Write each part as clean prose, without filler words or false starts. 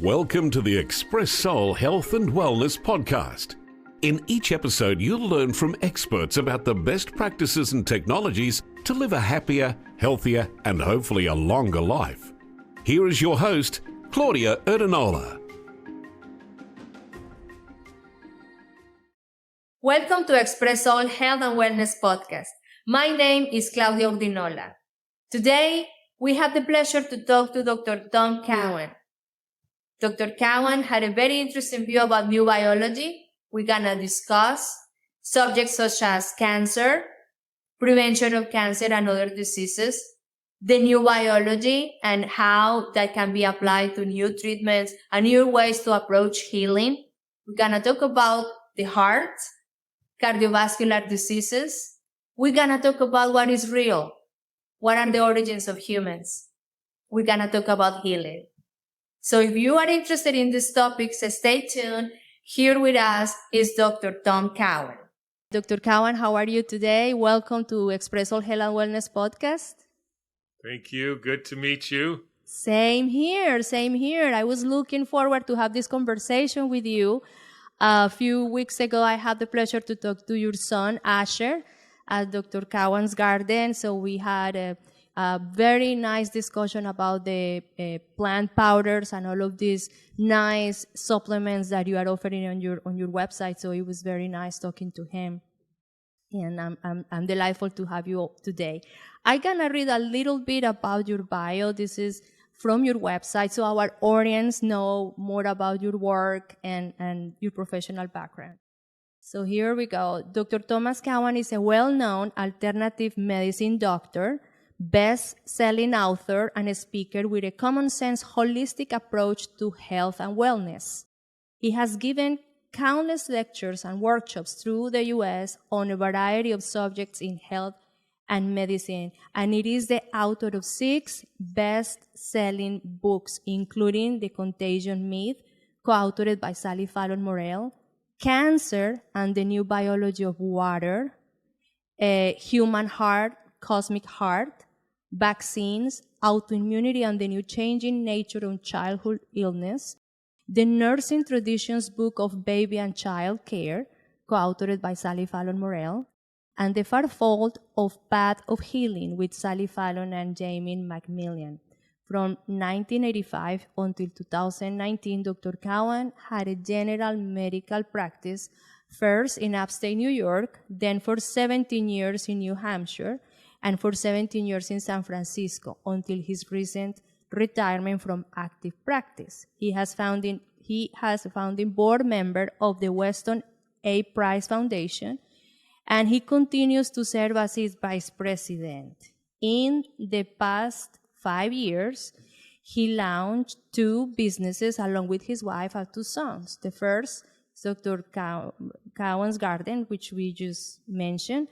Welcome to the Expressoul Health and Wellness Podcast. In each episode, you'll learn from experts about the best practices and technologies to live a happier, healthier, and hopefully a longer life. Here is your host, Claudia Erdenola. Welcome to Expressoul Health and Wellness Podcast. My name is Claudia Erdenola. Today, we have the pleasure to talk to Dr. Tom Cowan. Dr. Cowan had a very interesting view about new biology. We're going to discuss subjects such as cancer, prevention of cancer and other diseases, the new biology and how that can be applied to new treatments and new ways to approach healing. We're going to talk about the heart, cardiovascular diseases. We're going to talk about what is real. What are the origins of humans? We're going to talk about healing. So if you are interested in these topics, stay tuned. Here with us is Dr. Tom Cowan. Dr. Cowan, how are you today? Welcome to Expressoul Health and Wellness Podcast. Thank you. Good to meet you. Same here. I was looking forward to have this conversation with you. A few weeks ago, I had the pleasure to talk to your son, Asher, at Dr. Cowan's garden. So we had a very nice discussion about the plant powders and all of these nice supplements that you are offering on your website. So it was very nice talking to him, and I'm delightful to have you today. I'm gonna read a little bit about your bio. This is from your website, so our audience know more about your work and your professional background. So here we go. Dr. Thomas Cowan is a well-known alternative medicine doctor, best-selling author, and a speaker with a common-sense, holistic approach to health and wellness. He has given countless lectures and workshops through the U.S. on a variety of subjects in health and medicine, and it is the author of 6 best-selling books, including The Contagion Myth, co-authored by Sally Fallon Morell, Cancer and the New Biology of Water, Human Heart, Cosmic Heart, Vaccines, Autoimmunity and the New Changing Nature of Childhood Illness, the Nursing Traditions Book of Baby and Child Care, co-authored by Sally Fallon Morell, and The Farfold of Path of Healing with Sally Fallon and Jamie McMillan. From 1985 until 2019, Dr. Cowan had a general medical practice, first in upstate New York, then for 17 years in New Hampshire, and for 17 years in San Francisco, until his recent retirement from active practice. He has founding board member of the Weston A. Price Foundation, and he continues to serve as its vice president. In the past 5 years, he launched 2 businesses along with his wife and 2 sons. The first is Dr. Cowan's Garden, which we just mentioned.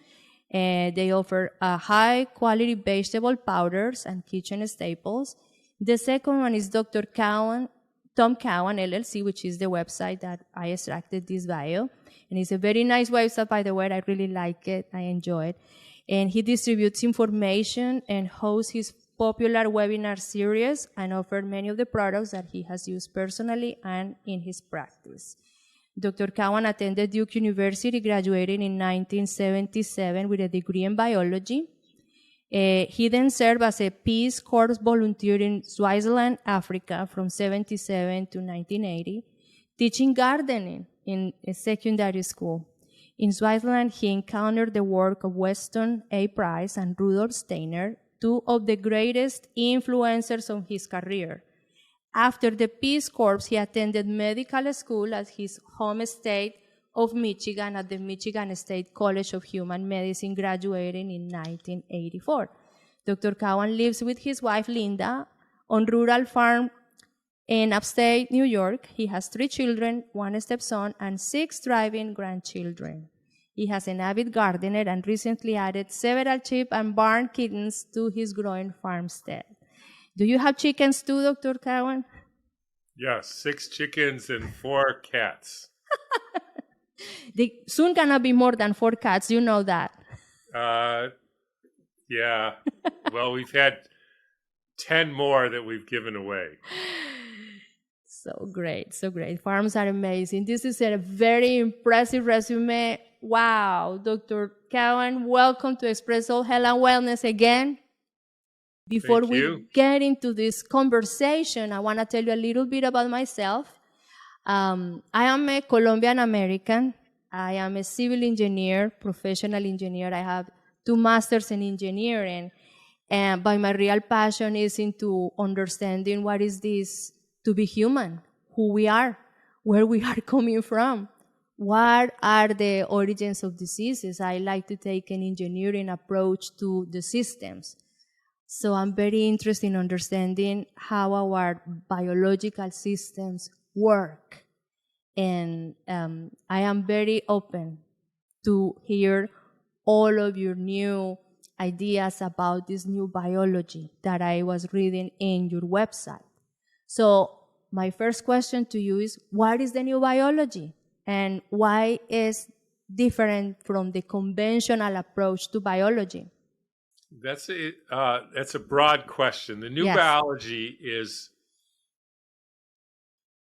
They offer high-quality vegetable powders and kitchen staples. The second one is Dr. Tom Cowan, LLC, which is the website that I extracted this bio. And it's a very nice website, by the way. I really like it. I enjoy it. And he distributes information and hosts his popular webinar series and offers many of the products that he has used personally and in his practice. Dr. Cowan attended Duke University, graduating in 1977 with a degree in biology. He then served as a Peace Corps volunteer in Swaziland, Africa, from 1977 to 1980, teaching gardening in a secondary school. In Swaziland, he encountered the work of Weston A. Price and Rudolf Steiner, 2 of the greatest influencers of his career. After the Peace Corps, he attended medical school at his home state of Michigan at the Michigan State College of Human Medicine, graduating in 1984. Dr. Cowan lives with his wife, Linda, on rural farm in upstate New York. He has 3 children, 1 stepson, and 6 thriving grandchildren. He has an avid gardener and recently added several sheep and barn kittens to his growing farmstead. Do you have chickens too, Dr. Cowan? Yes, 6 chickens and 4 cats. They soon gonna be more than 4 cats, you know that. Yeah. Well, we've had 10 more that we've given away. So great, so great. Farms are amazing. This is a very impressive resume. Wow, Dr. Cowan, welcome to Expressoul Health and Wellness again. Before Thank you. we get into this conversation, I want to tell you a little bit about myself. I am a Colombian American. I am a civil engineer, professional engineer. I have 2 masters in engineering. But my real passion is into understanding what is this to be human, who we are, where we are coming from, what are the origins of diseases. I like to take an engineering approach to the systems. So I'm very interested in understanding how our biological systems work. And I am very open to hear all of your new ideas about this new biology that I was reading in your website. So my first question to you is, what is the new biology? And why is different from the conventional approach to biology? That's a broad question. The new Yes. biology is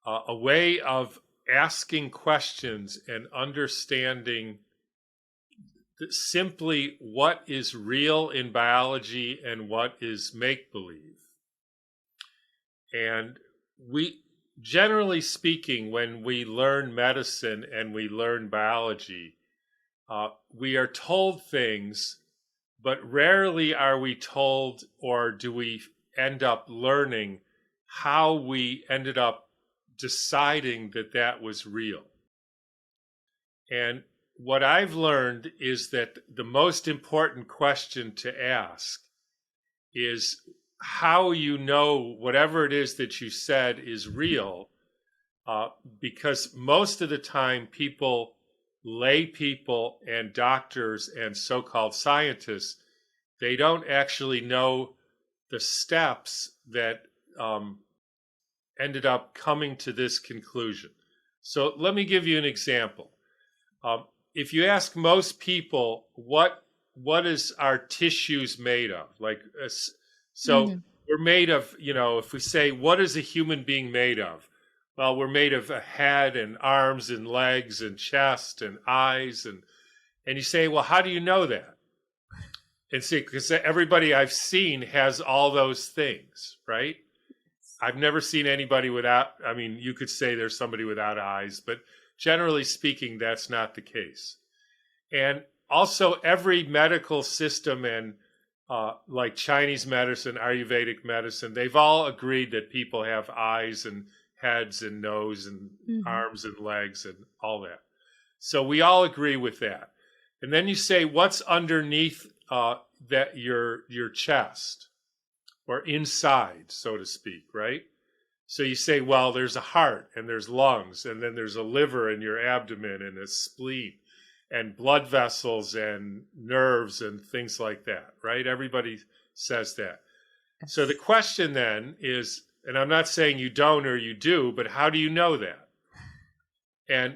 a way of asking questions and understanding simply what is real in biology and what is make-believe. And we, generally speaking, when we learn medicine and we learn biology, we are told things, but rarely are we told, or do we end up learning how we ended up deciding that that was real. And what I've learned is that the most important question to ask is how you know whatever it is that you said is real, because most of the time people, lay people and doctors and so-called scientists, they don't actually know the steps that ended up coming to this conclusion. So let me give you an example. If you ask most people, what is our tissues made of? We're made of, if we say, what is a human being made of? Well, we're made of a head and arms and legs and chest and eyes. And you say, well, how do you know that? And see, because everybody I've seen has all those things, right? I've never seen anybody without, you could say there's somebody without eyes, but generally speaking, that's not the case. And also every medical system and like Chinese medicine, Ayurvedic medicine, they've all agreed that people have eyes and heads and nose and arms and legs and all that. So we all agree with that. And then you say, what's underneath that your chest or inside, so to speak, right? So you say, well, there's a heart and there's lungs and then there's a liver in your abdomen and a spleen and blood vessels and nerves and things like that, right? Everybody says that. So the question then is, and I'm not saying you don't or you do, but how do you know that? And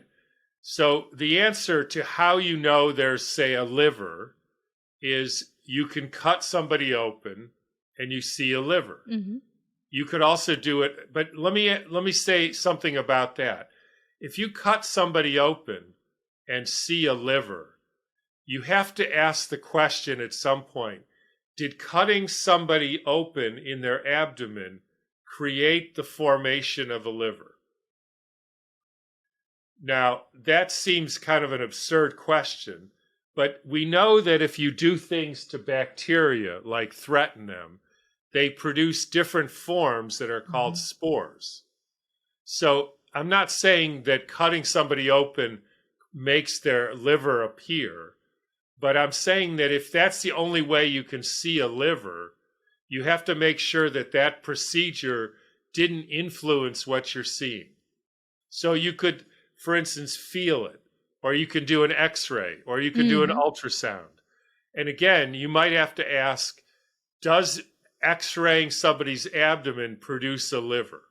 so the answer to how you know there's, say, a liver is you can cut somebody open and you see a liver. Mm-hmm. You could also do it, but let me say something about that. If you cut somebody open and see a liver, you have to ask the question at some point, did cutting somebody open in their abdomen create the formation of a liver? Now, that seems kind of an absurd question, but we know that if you do things to bacteria, like threaten them, they produce different forms that are called spores. So I'm not saying that cutting somebody open makes their liver appear, but I'm saying that if that's the only way you can see a liver, you have to make sure that that procedure didn't influence what you're seeing. So you could, for instance, feel it, or you could do an X-ray, or you could do an ultrasound. And again, you might have to ask, does X-raying somebody's abdomen produce a liver?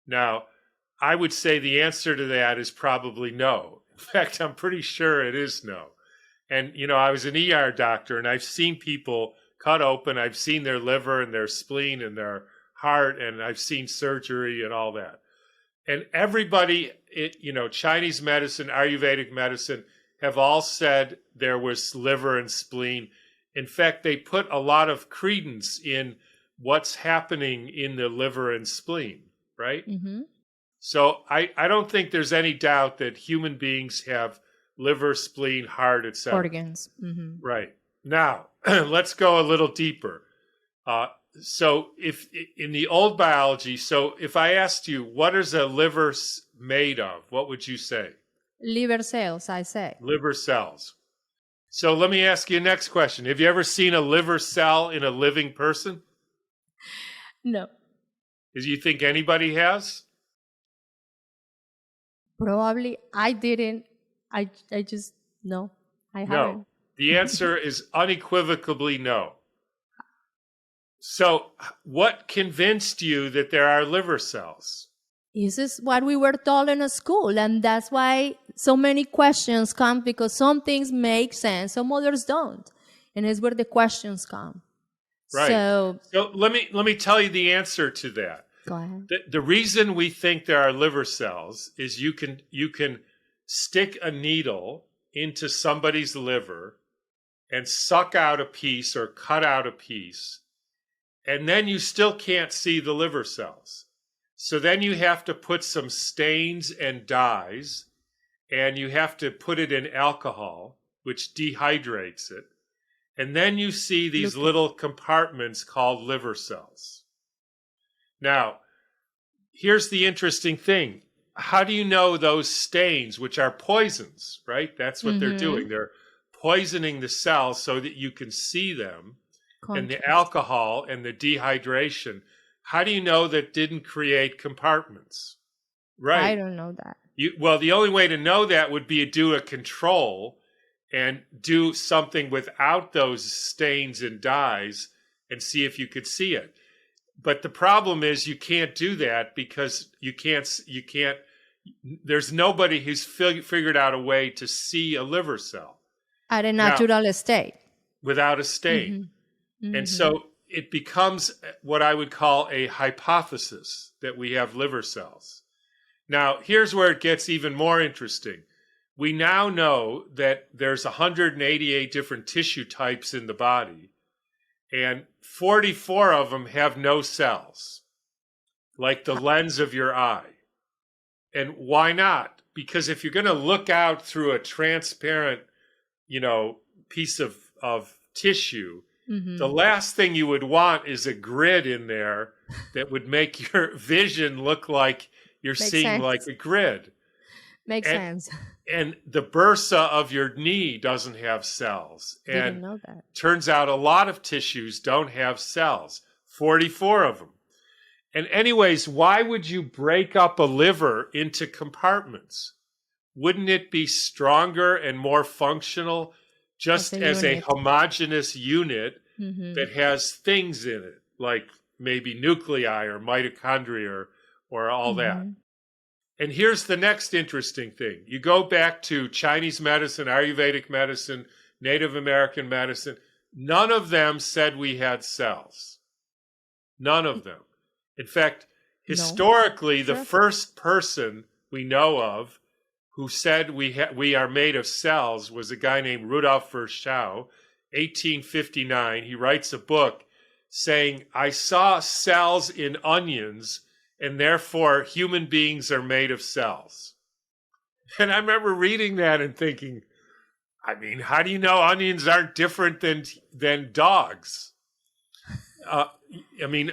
Now, I would say the answer to that is probably no. In fact, I'm pretty sure it is no. And, I was an ER doctor, and I've seen people cut open. I've seen their liver and their spleen and their heart, and I've seen surgery and all that. And everybody, Chinese medicine, Ayurvedic medicine, have all said there was liver and spleen. In fact, they put a lot of credence in what's happening in the liver and spleen, right? Mm-hmm. So I don't think there's any doubt that human beings have liver, spleen, heart, etc. Organs. Mm-hmm. Right. Now, let's go a little deeper. So if in the old biology, so if I asked you, what is a liver made of? What would you say? Liver cells, I say. Liver cells. So let me ask you a next question. Have you ever seen a liver cell in a living person? No. Do you think anybody has? Probably I didn't. I just, no, I haven't. No. The answer is unequivocally no. So what convinced you that there are liver cells? This is what we were told in a school, and that's why so many questions come, because some things make sense, some others don't, and it's where the questions come. Right. So let me tell you the answer to that. go ahead. The reason we think there are liver cells is you can stick a needle into somebody's liver and suck out a piece or cut out a piece, and then you still can't see the liver cells. So then you have to put some stains and dyes, and you have to put it in alcohol, which dehydrates it. And then you see these little compartments called liver cells. Now, here's the interesting thing. How do you know those stains, which are poisons, right? That's what they're doing. They're poisoning the cells so that you can see them. And the alcohol and the dehydration, how do you know that didn't create compartments? Right. I don't know that. Well, the only way to know that would be to do a control and do something without those stains and dyes and see if you could see it. But the problem is you can't do that because you can't, there's nobody who's figured out a way to see a liver cell. At a natural state. Without a stain. Mm-hmm. Mm-hmm. And so it becomes what I would call a hypothesis that we have liver cells. Now, here's where it gets even more interesting. We now know that there's 188 different tissue types in the body, and 44 of them have no cells, like the lens of your eye. And why not? Because if you're going to look out through a transparent, piece of tissue, the last thing you would want is a grid in there that would make your vision look like you're seeing like a grid. Makes sense. And the bursa of your knee doesn't have cells. Didn't know that. Turns out a lot of tissues don't have cells, 44 of them. And anyways, why would you break up a liver into compartments? Wouldn't it be stronger and more functional just as a homogeneous unit that has things in it, like maybe nuclei or mitochondria or all that? And here's the next interesting thing. You go back to Chinese medicine, Ayurvedic medicine, Native American medicine. None of them said we had cells. None of them. In fact, historically, the first person we know of who said we are made of cells was a guy named Rudolf Virchow, 1859. He writes a book saying, I saw cells in onions, and therefore human beings are made of cells. And I remember reading that and thinking, I mean, how do you know onions aren't different than dogs? And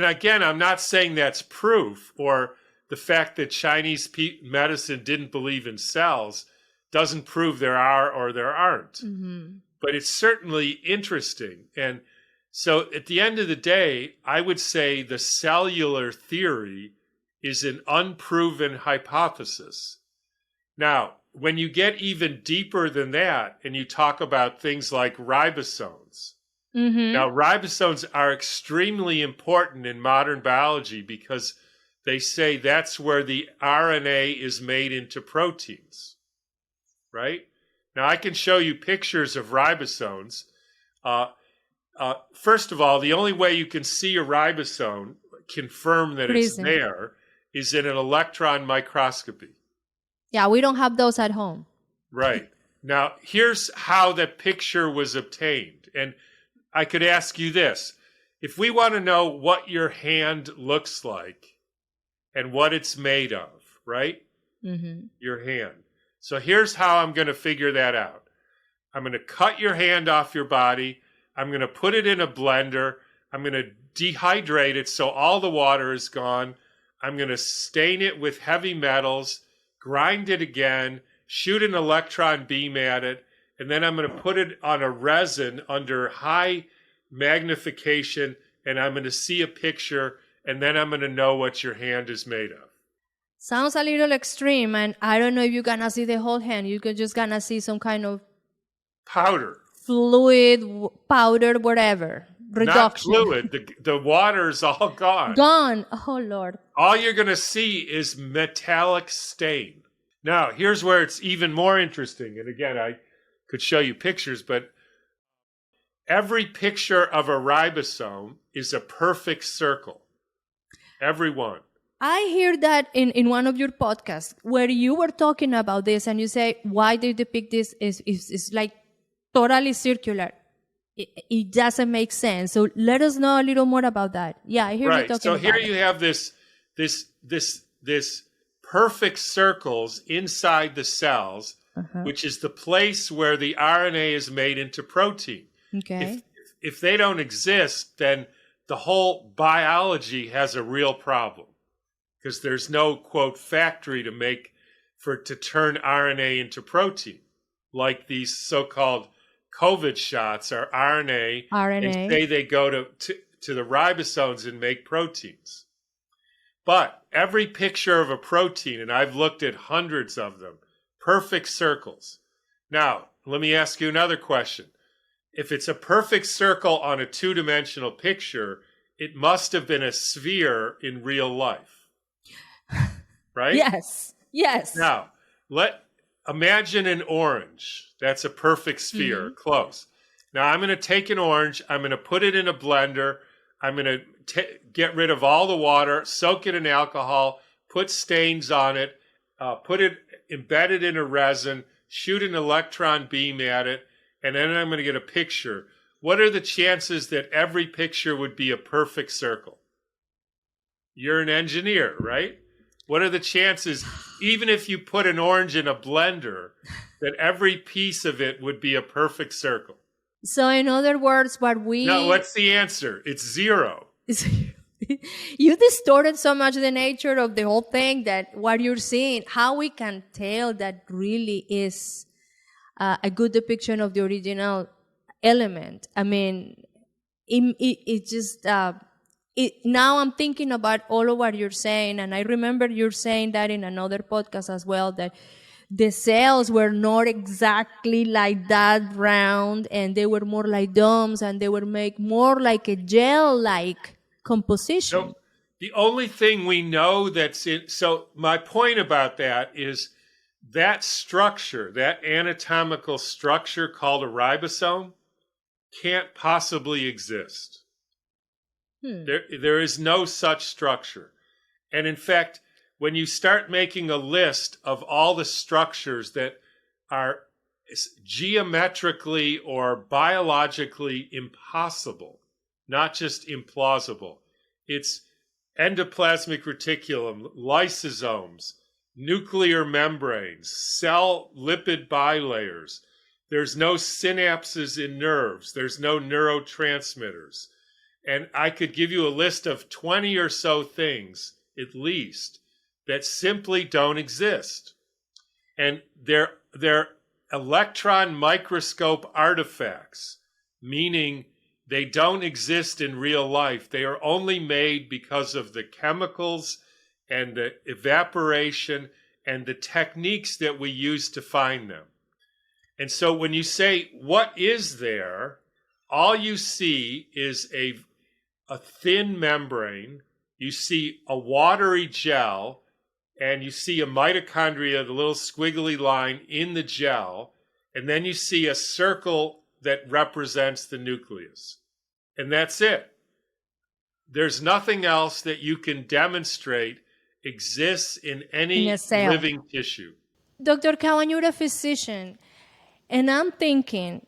again, I'm not saying that's proof, or the fact that Chinese medicine didn't believe in cells doesn't prove there are or there aren't. But it's certainly interesting. And so at the end of the day, I would say the cellular theory is an unproven hypothesis. Now, when you get even deeper than that and you talk about things like ribosomes, now ribosomes are extremely important in modern biology because they say that's where the RNA is made into proteins, right? Now, I can show you pictures of ribosomes. First of all, the only way you can see a ribosome, confirm that it's Freezing. there is in an electron microscopy. Yeah, we don't have those at home. Right. Now, here's how the picture was obtained. And I could ask you this. If we want to know what your hand looks like and what it's made of, right? Mm-hmm. Your hand. So here's how I'm going to figure that out. I'm going to cut your hand off your body. I'm going to put it in a blender. I'm going to dehydrate it so all the water is gone. I'm going to stain it with heavy metals, grind it again, shoot an electron beam at it, and then I'm going to put it on a resin under high magnification, and I'm going to see a picture, and then I'm going to know what your hand is made of. Sounds a little extreme, and I don't know if you're gonna see the whole hand. You're just gonna see some kind of Powder. fluid, powder, whatever. Reduction. Not fluid. The water's all gone. Gone. Oh, Lord. All you're going to see is metallic stain. Now, here's where it's even more interesting. And again, I could show you pictures, but every picture of a ribosome is a perfect circle. Every one. I hear that in one of your podcasts where you were talking about this and you say, why they depict this is like totally circular. It doesn't make sense. So let us know a little more about that. Yeah, I hear you talking So about here it. you have this perfect circles inside the cells, which is the place where the RNA is made into protein. Okay. If they don't exist, then the whole biology has a real problem because there's no, quote, factory to turn RNA into protein, like these so-called COVID shots are RNA. They say they go to the ribosomes and make proteins. But every picture of a protein, and I've looked at hundreds of them, perfect circles. Now, let me ask you another question. If it's a perfect circle on a two-dimensional picture, it must have been a sphere in real life. Right? Yes. Now, imagine an orange. That's a perfect sphere, close. Now, I'm going to take an orange. I'm going to put it in a blender. I'm going to get rid of all the water, soak it in alcohol, put stains on it, embed it in a resin, shoot an electron beam at it, and then I'm going to get a picture. What are the chances that every picture would be a perfect circle? You're an engineer, right? What are the chances, even if you put an orange in a blender, that every piece of it would be a perfect circle? So in other words, No, what's the answer? It's zero. You distorted so much the nature of the whole thing that what you're seeing, how we can tell that really is a good depiction of the original element. I mean, it just... now I'm thinking about all of what you're saying, and I remember you're saying that in another podcast as well, that the cells were not exactly like that round, and they were more like domes, and they were make more like a gel-like composition. So the only thing we know so my point about that is that structure, that anatomical structure called a ribosome, can't possibly exist. There is no such structure. And in fact, when you start making a list of all the structures that are geometrically or biologically impossible, not just implausible, it's endoplasmic reticulum, lysosomes, nuclear membranes, cell lipid bilayers. There's no synapses in nerves. There's no neurotransmitters. And I could give you a list of 20 or so things, at least, that simply don't exist. And they're electron microscope artifacts, meaning they don't exist in real life. They are only made because of the chemicals and the evaporation and the techniques that we use to find them. And so when you say, what is there? All you see is a thin membrane, you see a watery gel, and you see a mitochondria, the little squiggly line in the gel, and then you see a circle that represents the nucleus. And that's it. there's nothing else that you can demonstrate exists in any In a cell. living tissue. Dr. Cowan, you're a physician, and I'm thinking,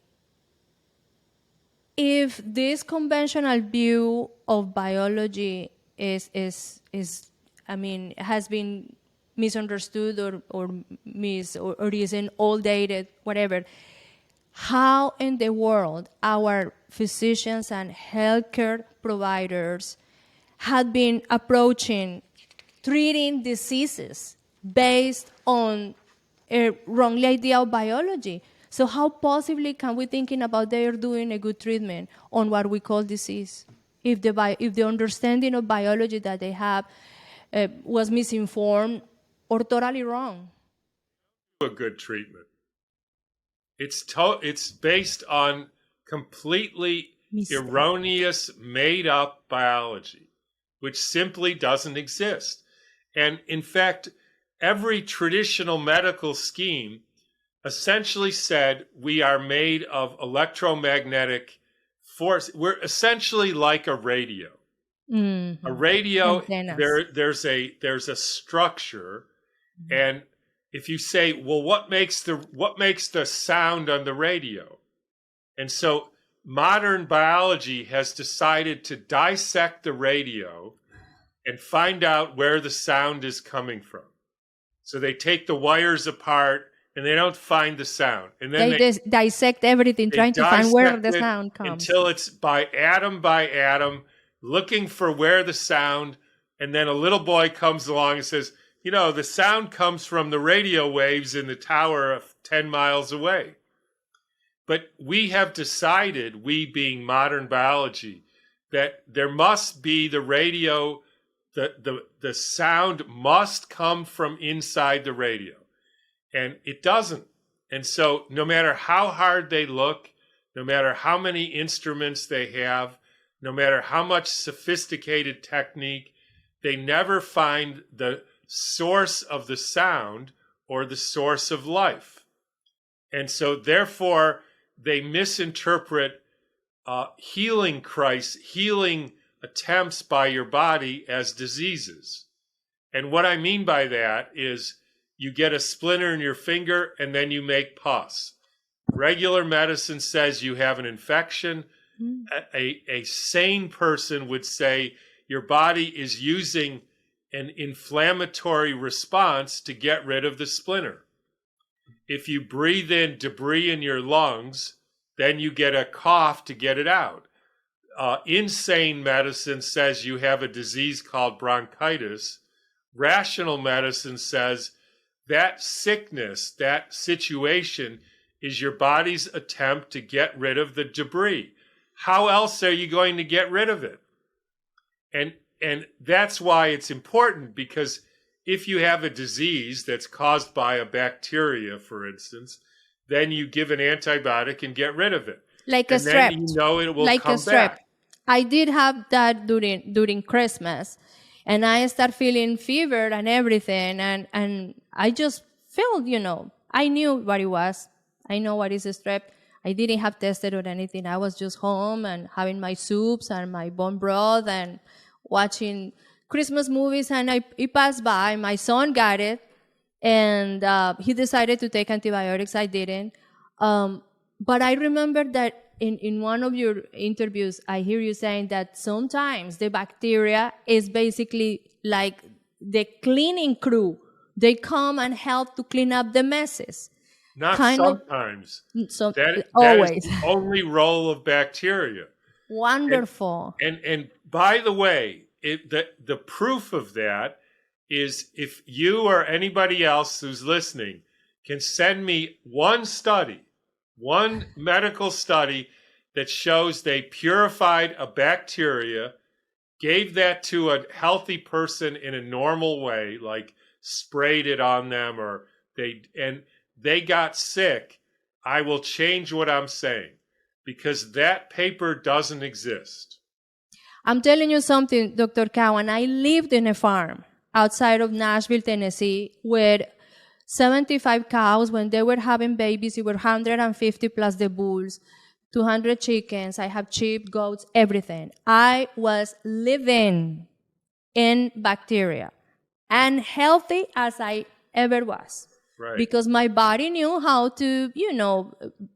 if this conventional view of biology has been misunderstood or isn't all dated, whatever, how in the world our physicians and healthcare providers had been approaching treating diseases based on a wrongly idea of biology? So how possibly can we thinking about they are doing a good treatment on what we call disease if the understanding of biology that they have was misinformed or totally wrong? A good treatment. It's based on completely erroneous, made-up biology, which simply doesn't exist. And in fact, every traditional medical scheme essentially said we are made of electromagnetic force. We're essentially like a radio. Mm-hmm. A radio, Antennas. there's a structure, and if you say, well, what makes the sound on the radio? And so modern biology has decided to dissect the radio and find out where the sound is coming from. So they take the wires apart and they don't find the sound. And then they dissect everything, trying to find where the sound comes. Until it's by atom, looking for where the sound, and then a little boy comes along and says, the sound comes from the radio waves in the tower 10 miles away. But we have decided, we being modern biology, that there must be the radio, the sound must come from inside the radio. And it doesn't. And so no matter how hard they look, no matter how many instruments they have, no matter how much sophisticated technique, they never find the source of the sound or the source of life. And so therefore, they misinterpret healing attempts by your body as diseases. And what I mean by that is you get a splinter in your finger and then you make pus. Regular medicine says you have an infection. A sane person would say your body is using an inflammatory response to get rid of the splinter. If you breathe in debris in your lungs, then you get a cough to get it out. Insane medicine says you have a disease called bronchitis. Rational medicine says that sickness, that situation, is your body's attempt to get rid of the debris. How else are you going to get rid of it? And that's why it's important, because if you have a disease that's caused by a bacteria, for instance, then you give an antibiotic and get rid of it. Like a strep. Then you know it will come back. I did have that during Christmas, and I started feeling fever and everything, and I just felt, I knew what it was. I know what is a strep. I didn't have tested or anything. I was just home and having my soups and my bone broth and watching Christmas movies, and it passed by. My son got it, and he decided to take antibiotics. I didn't. But I remember that in one of your interviews, I hear you saying that sometimes the bacteria is basically like the cleaning crew. They come and help to clean up the messes. Not sometimes. That always. is the only role of bacteria. Wonderful. And by the way, the proof of that is if you or anybody else who's listening can send me one medical study that shows they purified a bacteria, gave that to a healthy person in a normal way, like sprayed it on them, or they got sick, I will change what I'm saying, because that paper doesn't exist. I'm telling you something, Dr. Cowan. I lived in a farm outside of Nashville, Tennessee, with 75 cows. When they were having babies, it were 150 plus the bulls. 200 chickens. I have sheep, goats, everything. I was living in bacteria and healthy as I ever was. Right. Because my body knew how to,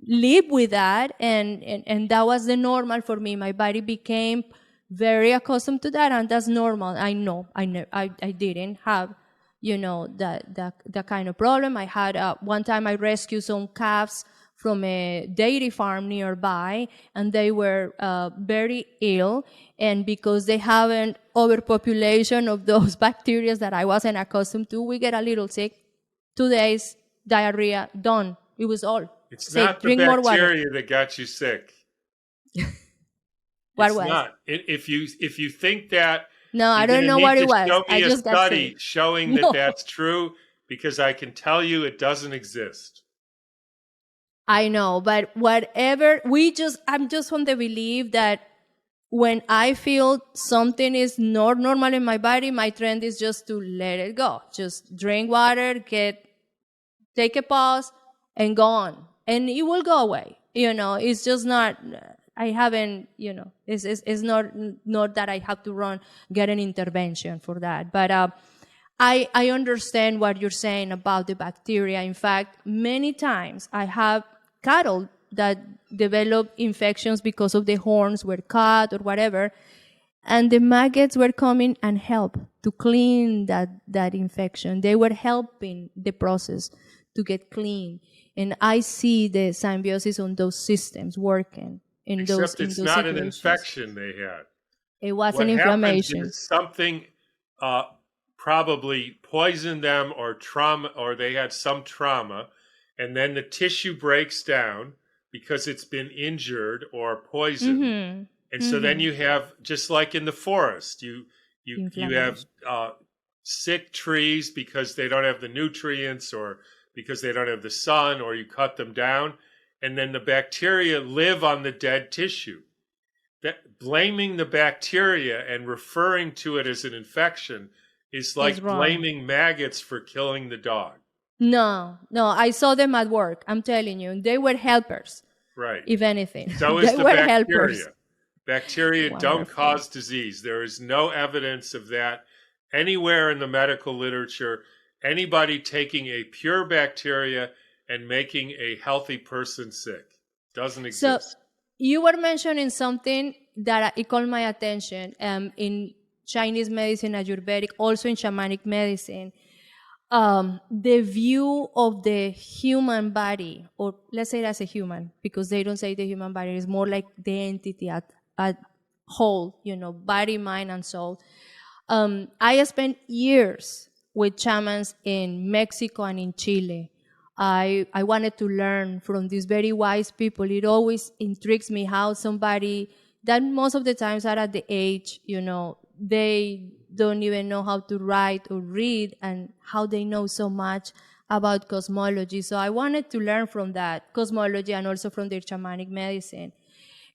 live with that. And that was the normal for me. My body became very accustomed to that, and that's normal. I know. I didn't have, that kind of problem. I had, one time I rescued some calves from a dairy farm nearby, and they were very ill. And because they have an overpopulation of those bacteria that I wasn't accustomed to, we get a little sick. 2 days, diarrhea, done. It was all. It's sick. not the Drink more water. bacteria that got you sick. What it's was? not. If you think that, No, I don't know what it was. Show me I just a got study sick. showing No. that that's true, because I can tell you it doesn't exist. I know, but whatever, I'm just from the belief that when I feel something is not normal in my body, my trend is just to let it go. Just drink water, take a pause, and go on. And it will go away. It's just not, I haven't, it's not that I have to get an intervention for that. But I understand what you're saying about the bacteria. In fact, many times I have cattle that develop infections because of the horns were cut or whatever, and the maggots were coming and help to clean that infection. They were helping the process to get clean. And I see the symbiosis on those systems working in Except those it's not situations. an infection they had. It was What an inflammation. happens is something probably poisoned them, or trauma, or they had some trauma, and then the tissue breaks down because it's been injured or poisoned. Mm-hmm. And so then you have, just like in the forest, you have sick trees because they don't have the nutrients, or because they don't have the sun, or you cut them down, and then the bacteria live on the dead tissue. That blaming the bacteria and referring to it as an infection is like blaming maggots for killing the dog. No, I saw them at work. I'm telling you, they were helpers. Right. If anything, So they is the were bacteria. helpers. Bacteria don't cause disease. There is no evidence of that anywhere in the medical literature. Anybody taking a pure bacteria and making a healthy person sick doesn't exist. So you were mentioning something that it caught my attention in Chinese medicine, Ayurvedic, also in shamanic medicine. The view of the human body, or let's say that's a human, because they don't say the human body, is more like the entity at whole, body, mind, and soul. I spent years with shamans in Mexico and in Chile. I wanted to learn from these very wise people. It always intrigues me how somebody that most of the times are at the age, they don't even know how to write or read, and how they know so much about cosmology. So I wanted to learn from that cosmology and also from their shamanic medicine.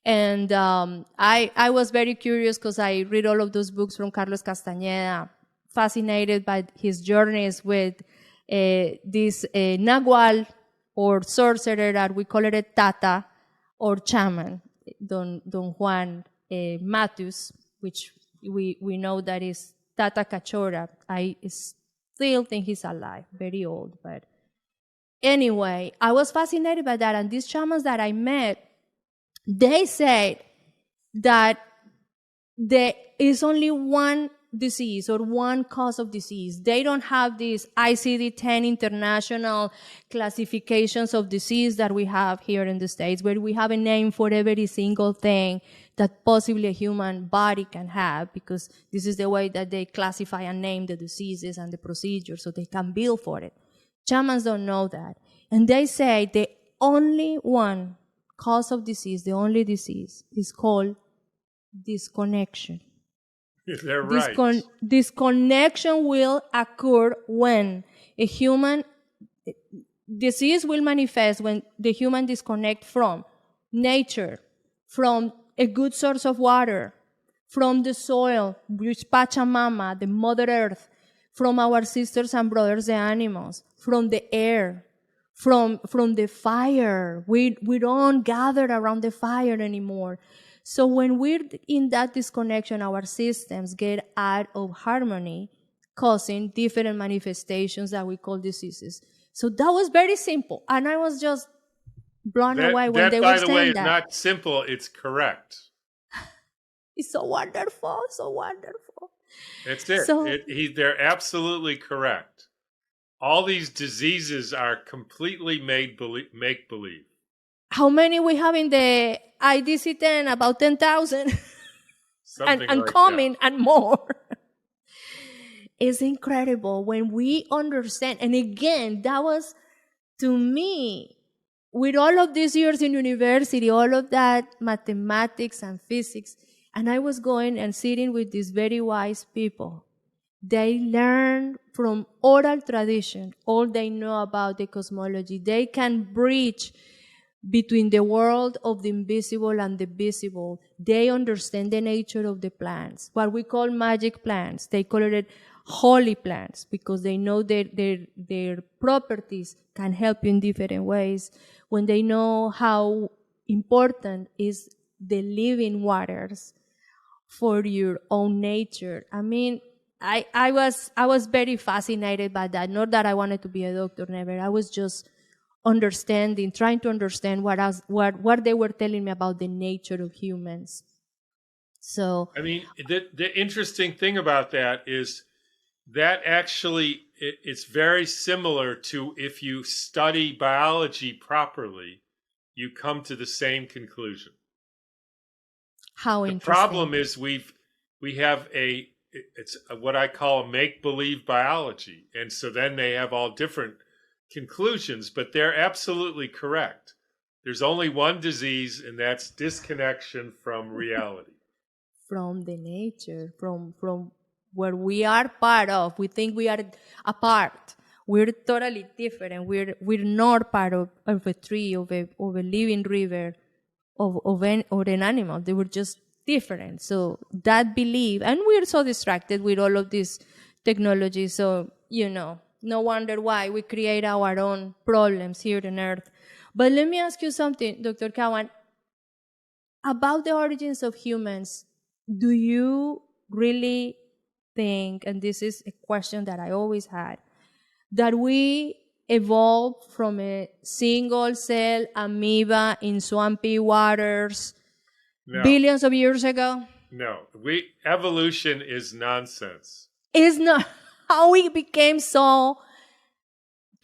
And I was very curious because I read all of those books from Carlos Castañeda, fascinated by his journeys with this Nahual or sorcerer that we call it a Tata or shaman, Don Juan Matus, which we know that is Tata Cachora. I still think he's alive, very old. But anyway, I was fascinated by that. And these shamans that I met, they said that there is only one disease or one cause of disease. They don't have these ICD-10 international classifications of disease that we have here in the States, where we have a name for every single thing that possibly a human body can have, because this is the way that they classify and name the diseases and the procedures so they can bill for it. Shamans don't know that. And they say the only one cause of disease, the only disease, is called disconnection. They're right. Disconnection will occur when a human disease will manifest when the human disconnect from nature, from a good source of water, from the soil, which Pachamama, the Mother Earth, from our sisters and brothers, the animals, from the air, from the fire. We don't gather around the fire anymore. So when we're in that disconnection, our systems get out of harmony, causing different manifestations that we call diseases. So that was very simple. And I was just blown away when they were saying that. That, by the way, is not simple. It's correct. It's so wonderful, so wonderful. That's it. So, they're absolutely correct. All these diseases are completely make-believe. How many we have in the IDC-10? About 10,000. and like coming that. And more. It's incredible when we understand. And again, that was, to me, with all of these years in university, all of that mathematics and physics, and I was going and sitting with these very wise people. They learn from oral tradition all they know about the cosmology. They can bridge between the world of the invisible and the visible. They understand the nature of the plants, what we call magic plants. They call it holy plants because they know their properties can help you in different ways. When they know how important is the living waters for your own nature. I mean, I was very fascinated by that. Not that I wanted to be a doctor, never. I was just trying to understand what they were telling me about the nature of humans. So, I mean, the interesting thing about that is that actually it's very similar to if you study biology properly, you come to the same conclusion. How interesting. The problem is we have it's what I call a make-believe biology. And so then they have all different conclusions, but they're absolutely correct. There's only one disease, and that's disconnection from reality. From the nature, from where we are part of. We think we are a part. We're totally different. We're not part of a tree, of a living river, of an animal. They were just different. So that belief, and we're so distracted with all of this technology. So, no wonder why we create our own problems here on Earth. But let me ask you something, Dr. Cowan. About the origins of humans, do you really think, and this is a question that I always had, that we evolved from a single-cell amoeba in swampy waters billions of years ago? No. Evolution is nonsense. It's not how we became to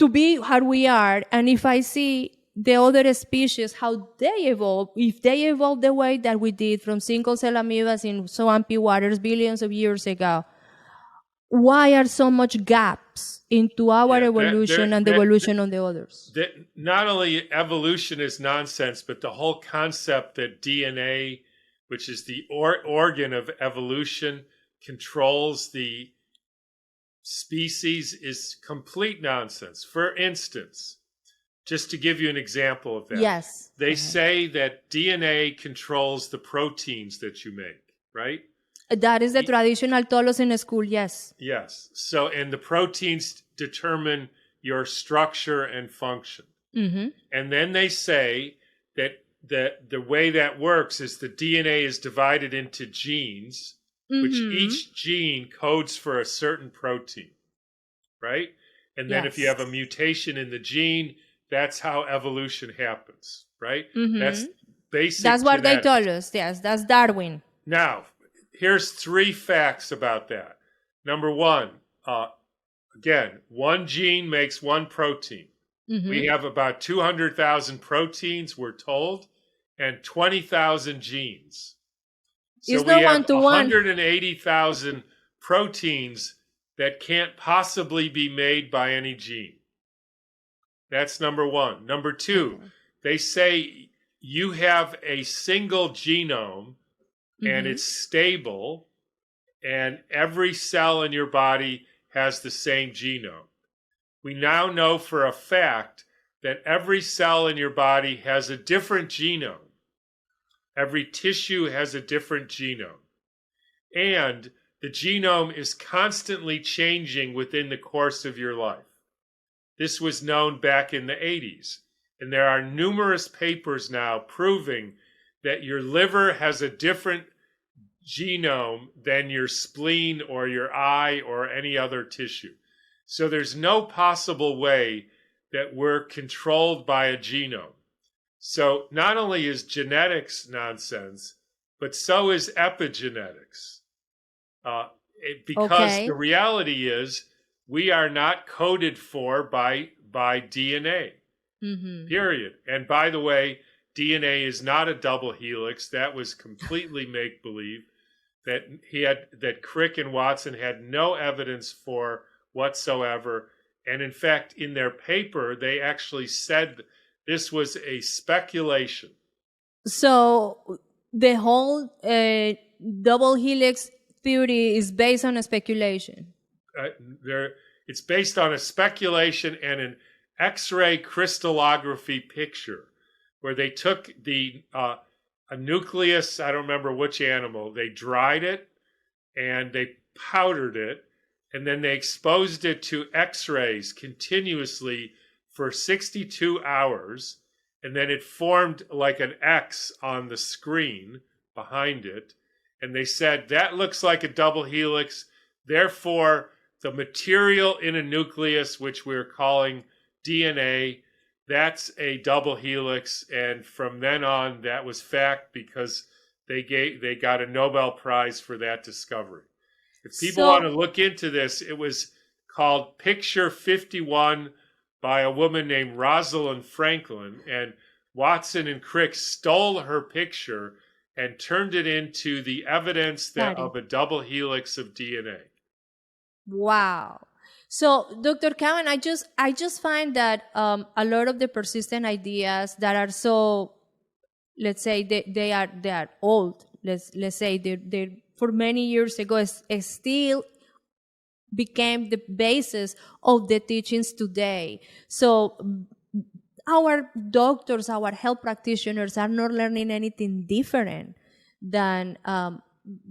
be how we are. And if I see the other species, how they evolved, if they evolved the way that we did from single-cell amoebas in swampy waters billions of years ago, why are so much gaps into our evolution and the evolution of the others? Not only evolution is nonsense, but the whole concept that DNA, which is the organ of evolution, controls the species is complete nonsense. For instance, just to give you an example of that. Yes. They say that DNA controls the proteins that you make, right? That is the traditional told us in school, yes. Yes. So, and the proteins determine your structure and function. Mm-hmm. And then they say that the way that works is the DNA is divided into genes, which each gene codes for a certain protein, right? And then if you have a mutation in the gene, that's how evolution happens, right? Mm-hmm. That's basic That's what genetics. they told us, yes. That's Darwin. Now, here's 3 facts about that. Number one, again, one gene makes one protein. Mm-hmm. We have about 200,000 proteins, we're told, and 20,000 genes. So we have 180,000 proteins that can't possibly be made by any gene. That's number one. Number two, they say you have a single genome and it's stable, and every cell in your body has the same genome. We now know for a fact that every cell in your body has a different genome. Every tissue has a different genome. And the genome is constantly changing within the course of your life. This was known back in the 80s. And there are numerous papers now proving that your liver has a different genome than your spleen or your eye or any other tissue. So there's no possible way that we're controlled by a genome. So not only is genetics nonsense, but so is epigenetics. Because the reality is we are not coded for by DNA, period. And by the way, DNA is not a double helix. That was completely make-believe. That Crick and Watson had no evidence for whatsoever. And in fact, in their paper, they actually said this was a speculation. So the whole double helix theory is based on a speculation. It's based on a speculation and an X-ray crystallography picture where they took a nucleus, I don't remember which animal, they dried it and they powdered it, and then they exposed it to X-rays continuously for 62 hours, and then it formed like an X on the screen behind it, and they said, that looks like a double helix, therefore the material in a nucleus, which we're calling DNA, that's a double helix, and from then on, that was fact because they got a Nobel Prize for that discovery. If people want to look into this, it was called Picture 51 by a woman named Rosalind Franklin, and Watson and Crick stole her picture and turned it into the evidence of a double helix of DNA. Wow. So, Dr. Cowan, I just find that a lot of the persistent ideas that are so, let's say, they are old. Let's say they're for many years ago, still became the basis of the teachings today. So, our doctors, our health practitioners are not learning anything different than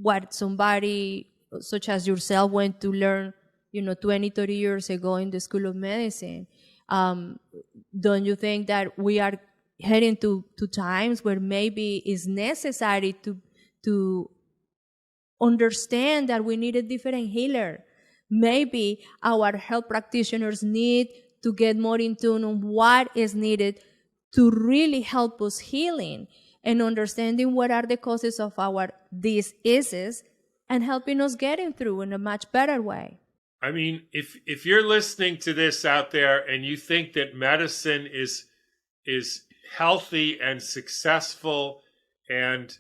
what somebody such as yourself went to learn 20, 30 years ago in the School of Medicine. Don't you think that we are heading to times where maybe it's necessary to understand that we need a different healer? Maybe our health practitioners need to get more in tune on what is needed to really help us healing and understanding what are the causes of our diseases and helping us getting through in a much better way. I mean, if you're listening to this out there and you think that medicine is healthy and successful and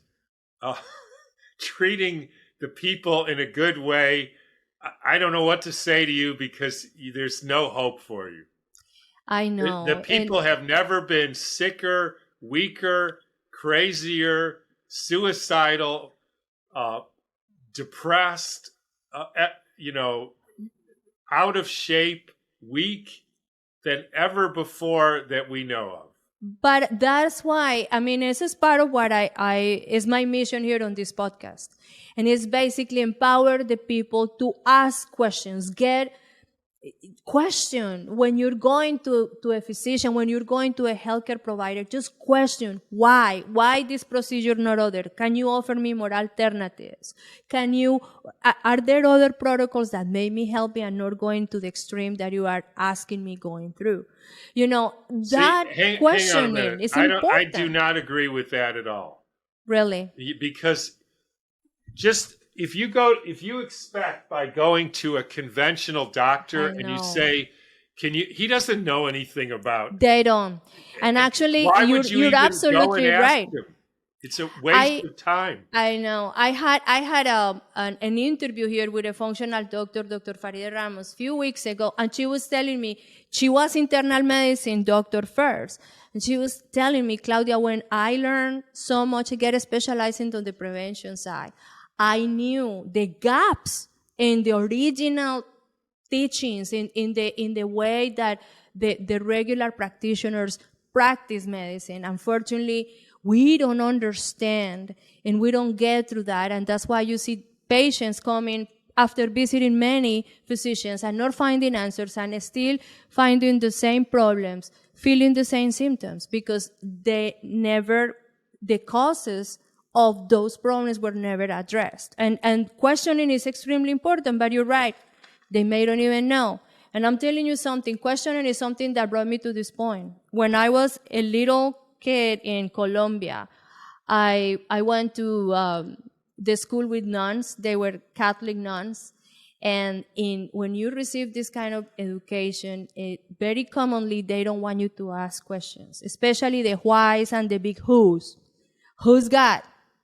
treating the people in a good way, I don't know what to say to you because there's no hope for you. I know. The people have never been sicker, weaker, crazier, suicidal, depressed, out of shape, weak than ever before that we know of. But that's why, this is part of what is my mission here on this podcast. And it's basically empower the people to ask questions, question when you're going to a physician, when you're going to a healthcare provider, just question why this procedure, not other. Can you offer me more alternatives? Are there other protocols that may me help me and not going to the extreme that you are asking me going through? Questioning is important. I do not agree with that at all. Really? Because just if you expect by going to a conventional doctor and you say, he doesn't know anything about. They don't. And actually, you're absolutely right. Him? It's a waste of time. I know. I had an interview here with a functional doctor, Dr. Farida Ramos, a few weeks ago, and she was telling me she was internal medicine doctor first. And she was telling me, Claudia, when I learned so much, I get specializing on the prevention side. I knew the gaps in the original teachings, in the way that the regular practitioners practice medicine. Unfortunately, we don't understand and we don't get through that. And that's why you see patients coming after visiting many physicians and not finding answers and still finding the same problems, feeling the same symptoms, because the causes of those problems were never addressed. And questioning is extremely important, but you're right. They may don't even know. And I'm telling you something, questioning is something that brought me to this point. When I was a little kid in Colombia, I went to the school with nuns. They were Catholic nuns. And when you receive this kind of education, very commonly they don't want you to ask questions, especially the whys and the big whos. Who's God?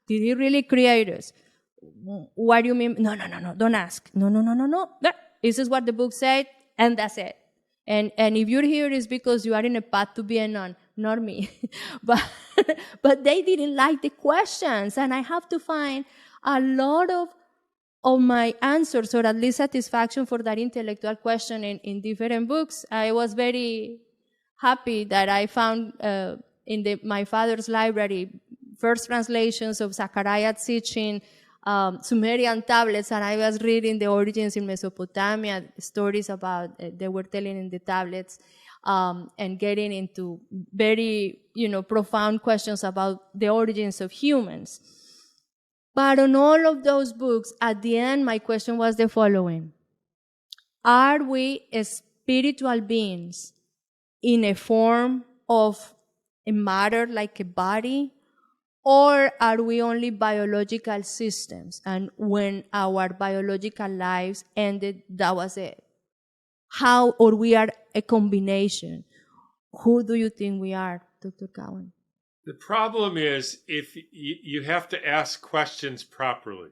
Did he really create us? What do you mean? No, don't ask. No. This is what the book said, and that's it. And if you're here, it's because you are in a path to be a nun, not me. but they didn't like the questions, and I have to find a lot of my answers, or at least satisfaction for that intellectual question in different books. I was very happy that I found in my father's library first translations of Zachariah Sitchin, Sumerian tablets, and I was reading the origins in Mesopotamia, stories about they were telling in the tablets, and getting into very profound questions about the origins of humans. But on all of those books, at the end, my question was the following: are we spiritual beings in a form of a matter like a body? Or are we only biological systems? And when our biological lives ended, that was it. Or we are a combination? Who do you think we are, Dr. Cowan? The problem is if you have to ask questions properly.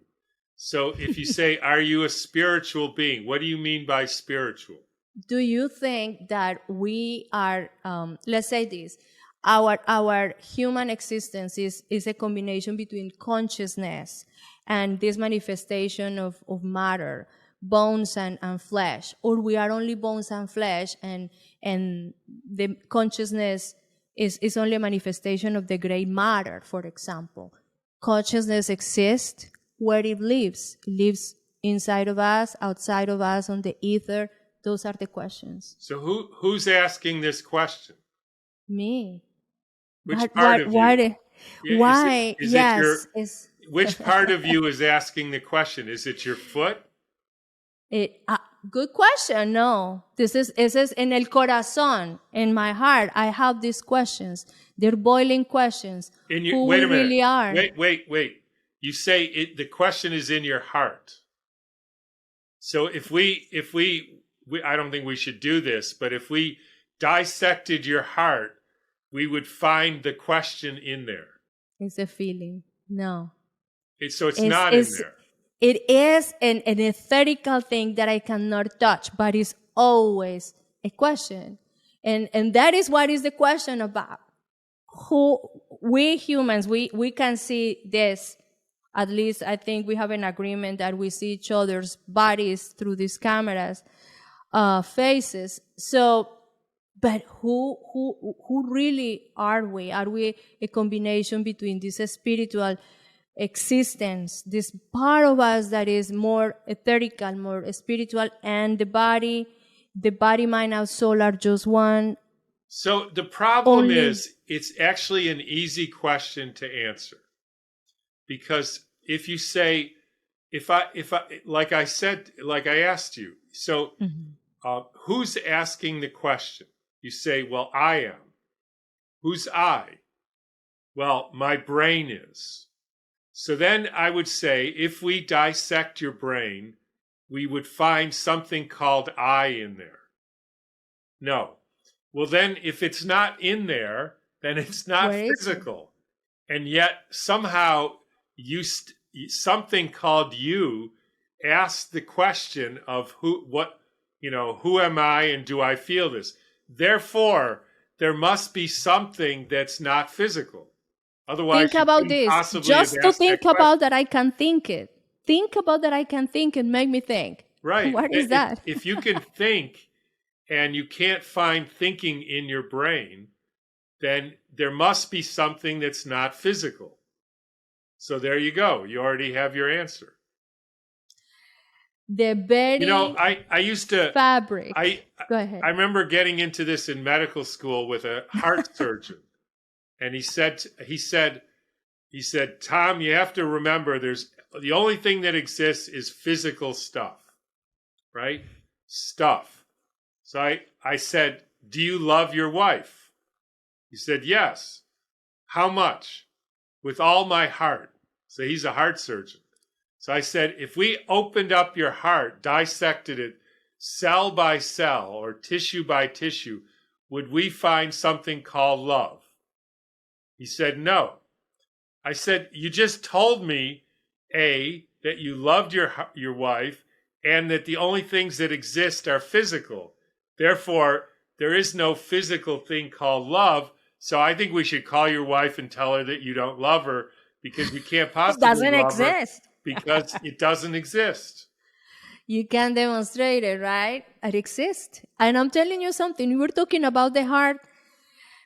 So if you say, are you a spiritual being? What do you mean by spiritual? Do you think that we are, let's say this, our human existence is a combination between consciousness and this manifestation of matter, bones and flesh, or we are only bones and flesh, and the consciousness is only a manifestation of the great matter, for example. Consciousness exists where it lives. It lives inside of us, outside of us, on the ether. Those are the questions. So who's asking this question? Me. Which part of you? Why? Is Yes. Which part of you is asking the question? Is it your foot? Good question. No, this is en el corazón, in my heart. I have these questions. They're boiling questions. Who wait a minute. Really are? Wait. You say the question is in your heart. So if we, I don't think we should do this, but if we dissected your heart, we would find the question in there. It's a feeling. No. So it's not in there. It is an etherical thing that I cannot touch, but it's always a question. And that is what is the question about. We humans, we can see this. At least I think we have an agreement that we see each other's bodies through these cameras, faces. So, but who really are we? Are we a combination between this spiritual existence, this part of us that is more etherical, more spiritual, and the body, mind, and soul are just one? So the problem is, it's actually an easy question to answer. Because if you say, if I, like I said, like I asked you, so who's asking the question? You say, well, I am. Who's I? Well, my brain is. So then I would say, if we dissect your brain, we would find something called I in there. No. Well, then if it's not in there, then it's not physical. And yet somehow something called you asked the question of who am I and do I feel this? Therefore, there must be something that's not physical. Otherwise, think about this. Just to think about that I can think it. Think about that I can think and make me think. Right. What is that? If you can think and you can't find thinking in your brain, then there must be something that's not physical. So there you go. You already have your answer. the very I used to, fabric. I Go ahead. I remember getting into this in medical school with a heart surgeon, and he said, Tom, you have to remember, the only thing that exists is physical stuff, right? Stuff. So I said, do you love your wife? He said, yes. How much? With all my heart. So he's a heart surgeon. So I said, if we opened up your heart, dissected it cell by cell or tissue by tissue, would we find something called love? He said, no. I said, you just told me, A, that you loved your wife and that the only things that exist are physical. Therefore, there is no physical thing called love. So I think we should call your wife and tell her that you don't love her because you can't possibly Doesn't love her exist. because it doesn't exist. You can demonstrate it, right? It exists. And I'm telling you something. We were talking about the heart.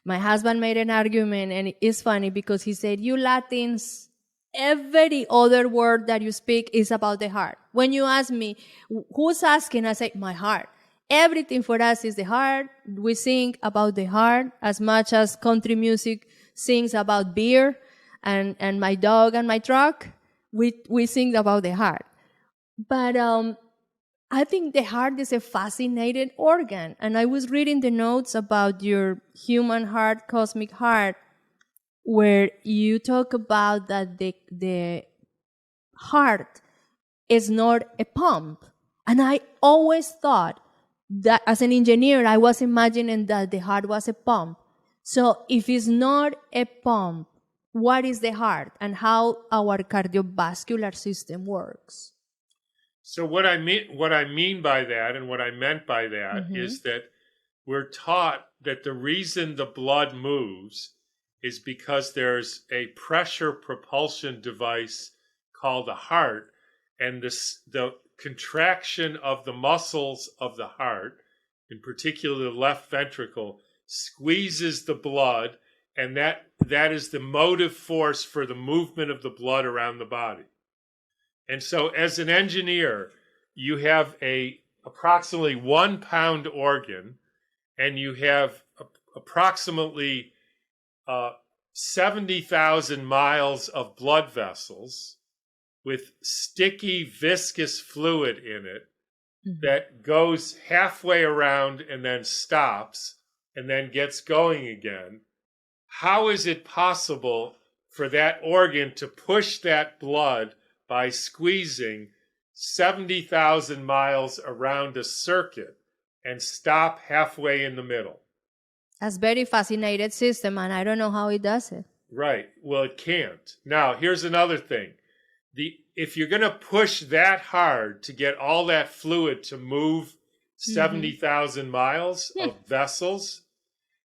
My husband made an argument, and it's funny because he said, you Latins, every other word that you speak is about the heart. When you ask me, who's asking? I say, my heart. Everything for us is the heart. We sing about the heart as much as country music sings about beer and my dog and my truck. We sing about the heart. But I think the heart is a fascinating organ. And I was reading the notes about your human heart, cosmic heart, where you talk about that the heart is not a pump. And I always thought that as an engineer, I was imagining that the heart was a pump. So if it's not a pump, what is the heart and how our cardiovascular system works? So what I mean by that and what I meant by that is that we're taught that the reason the blood moves is because there's a pressure propulsion device called the heart, and the contraction of the muscles of the heart, in particular the left ventricle, squeezes the blood, and that is the motive force for the movement of the blood around the body. And so as an engineer, you have approximately 1 pound organ, and you have approximately 70,000 miles of blood vessels with sticky, viscous fluid in it that goes halfway around and then stops and then gets going again. How is it possible for that organ to push that blood by squeezing 70,000 miles around a circuit and stop halfway in the middle? That's very fascinating system, and I don't know how it does it. Right. Well, it can't. Now, here's another thing. If you're going to push that hard to get all that fluid to move 70,000 miles of vessels,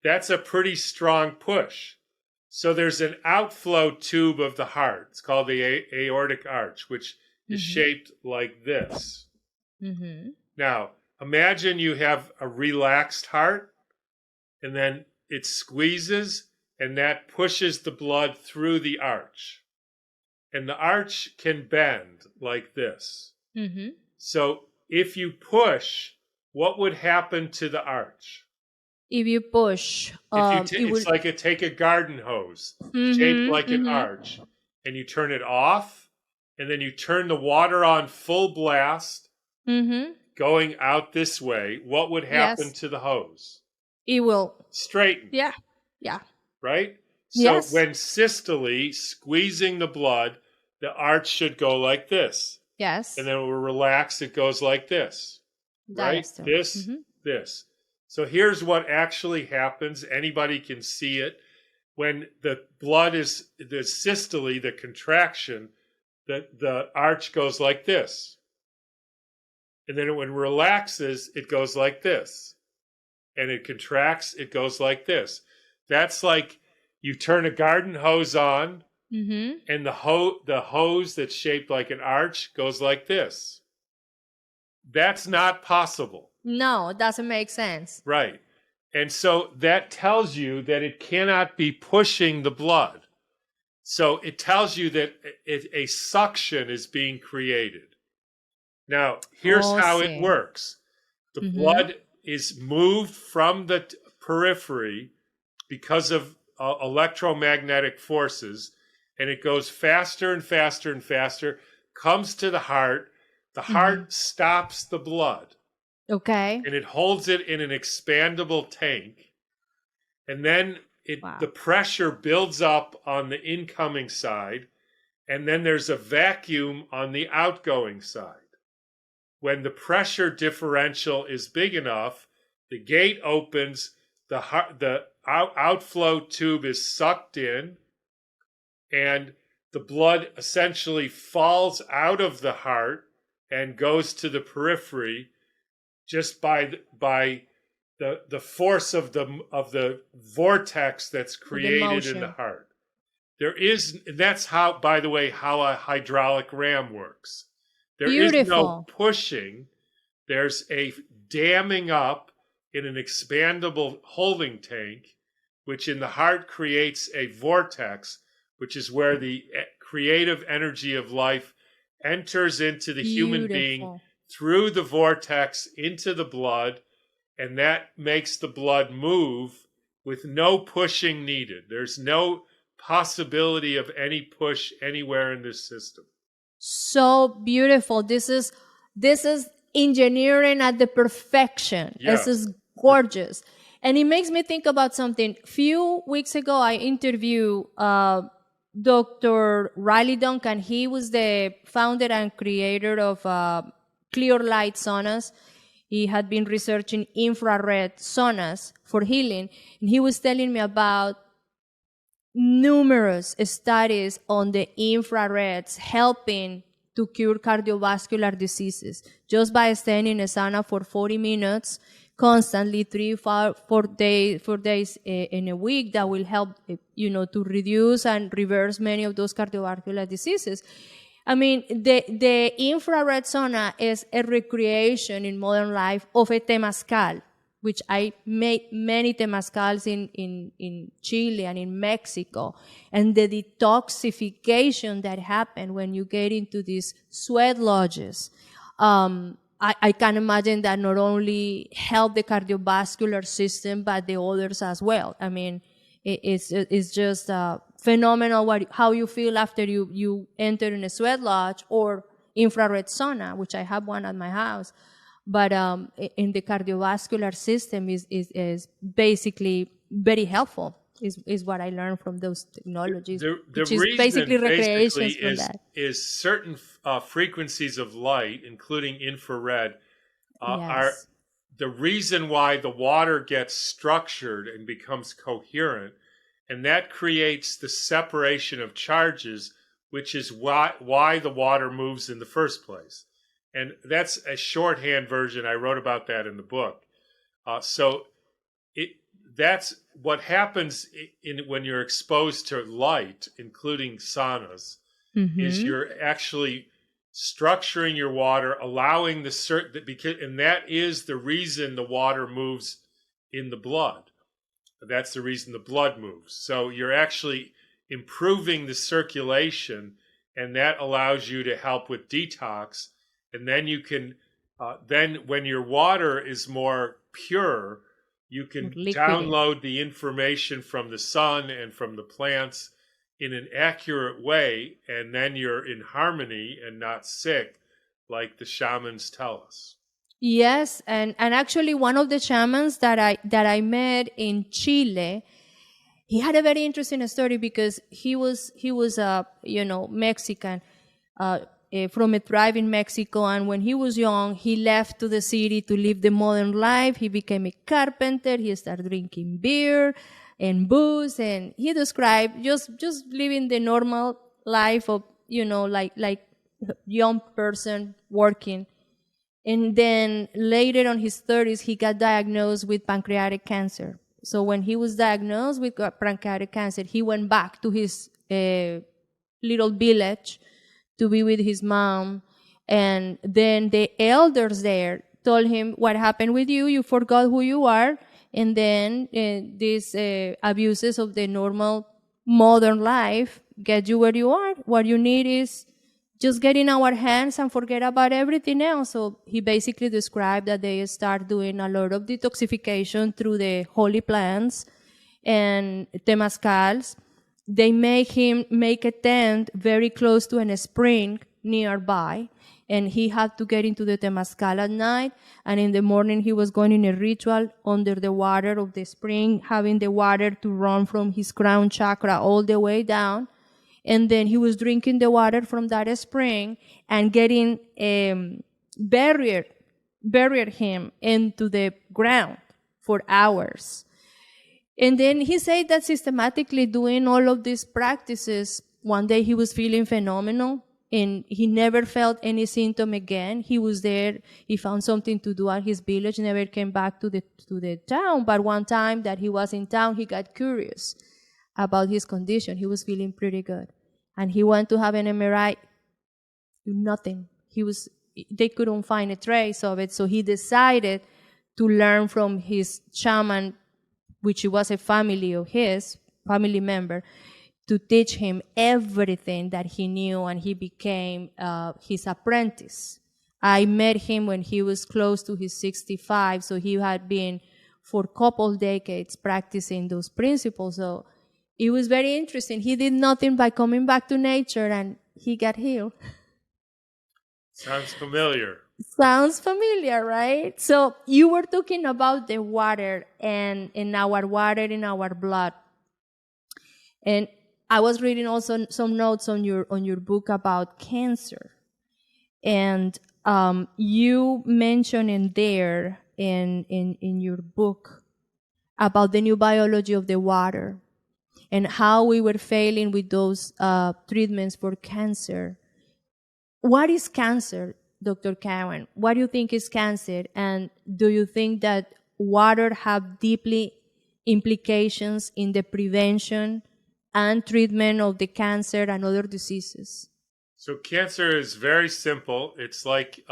that's a pretty strong push. So there's an outflow tube of the heart. It's called the aortic arch, which is shaped like this. Now, imagine you have a relaxed heart, and then it squeezes, and that pushes the blood through the arch. And the arch can bend like this. So if you push, what would happen to the arch? If you push, it's like take a garden hose shaped like an arch, and you turn it off, and then you turn the water on full blast, going out this way. What would happen to the hose? It will straighten. Yeah. Right? So when systole, squeezing the blood, the arch should go like this. Yes. And then when we're relaxed, it goes like this. Right? This. So here's what actually happens. Anybody can see it. When the blood is the systole, the contraction, the arch goes like this. And then when it relaxes, it goes like this. And it contracts, it goes like this. That's like you turn a garden hose on, and the hose that's shaped like an arch goes like this. That's not possible. No, it doesn't make sense. Right. And so that tells you that it cannot be pushing the blood. So it tells you that a suction is being created. Now, here's how it sí. works. The blood is moved from the periphery because of electromagnetic forces, and it goes faster and faster and faster, comes to the heart. The heart stops the blood. Okay. And it holds it in an expandable tank. And then the pressure builds up on the incoming side, and then there's a vacuum on the outgoing side. When the pressure differential is big enough, the gate opens, the outflow tube is sucked in, and the blood essentially falls out of the heart and goes to the periphery just by the force of the vortex that's created in the heart. That's how, by the way, how a hydraulic ram works. There is no pushing. There's a damming up in an expandable holding tank, which in the heart creates a vortex, which is where the creative energy of life enters into the human being through the vortex into the blood, and that makes the blood move with no pushing needed. There's no possibility of any push anywhere in this system. So beautiful. This is engineering at the perfection. Yes. This is gorgeous. And it makes me think about something. Few weeks ago, I interviewed Dr. Riley Duncan. He was the founder and creator of clear light saunas. He had been researching infrared saunas for healing. And he was telling me about numerous studies on the infrareds helping to cure cardiovascular diseases just by staying in a sauna for 40 minutes constantly, 4 days in a week. That will help, to reduce and reverse many of those cardiovascular diseases. I mean, the infrared sauna is a recreation in modern life of a temazcal, which I made many temazcals in Chile and in Mexico. And the detoxification that happened when you get into these sweat lodges, I can imagine that not only help the cardiovascular system, but the others as well. I mean, it's just phenomenal how you feel after you enter in a sweat lodge or infrared sauna, which I have one at my house. But in the cardiovascular system is basically very helpful, is what I learned from those technologies. The which reason is basically recreations basically from that. is certain frequencies of light, including infrared, are the reason why the water gets structured and becomes coherent, and that creates the separation of charges, which is why the water moves in the first place. And that's a shorthand version. I wrote about that in the book. That's what happens when you're exposed to light, including saunas, is you're actually structuring your water, allowing and that is the reason the water moves in the blood. That's the reason the blood moves. So you're actually improving the circulation, and that allows you to help with detox. And then you can, then when your water is more pure, you can download the information from the sun and from the plants in an accurate way, and then you're in harmony and not sick, like the shamans tell us. Yes, and actually one of the shamans that I met in Chile, he had a very interesting story because he was Mexican. From a tribe in Mexico, and when he was young, he left to the city to live the modern life. He became a carpenter. He started drinking beer and booze, and he described just living the normal life of like young person working. And then later on his 30s, he got diagnosed with pancreatic cancer. So when he was diagnosed with pancreatic cancer, he went back to his little village to be with his mom. And then the elders there told him, what happened with you? You forgot who you are. And then these abuses of the normal modern life get you where you are. What you need is just get in our hands and forget about everything else. So he basically described that they start doing a lot of detoxification through the holy plants and temazcals. They make him make a tent very close to a spring nearby, and he had to get into the temazcal at night, and in the morning he was going in a ritual under the water of the spring, having the water to run from his crown chakra all the way down, and then he was drinking the water from that spring and getting buried him into the ground for hours. And then he said that systematically doing all of these practices, one day he was feeling phenomenal and he never felt any symptom again. He was there. He found something to do at his village, never came back to the town. But one time that he was in town, he got curious about his condition. He was feeling pretty good. And he went to have an MRI. Nothing. They couldn't find a trace of it. So he decided to learn from his shaman, which was a family of his, family member, to teach him everything that he knew, and he became his apprentice. I met him when he was close to his 65, so he had been for a couple decades practicing those principles. So it was very interesting. He did nothing by coming back to nature, and he got healed. Sounds familiar. Sounds familiar, right? So you were talking about the water and in our water in our blood. And I was reading also some notes on your book about cancer. And you mentioned in there in your book about the new biology of the water and how we were failing with those treatments for cancer. What is cancer, Dr. Cowan? What do you think is cancer? And do you think that water have deeply implications in the prevention and treatment of the cancer and other diseases? So cancer is very simple. It's like,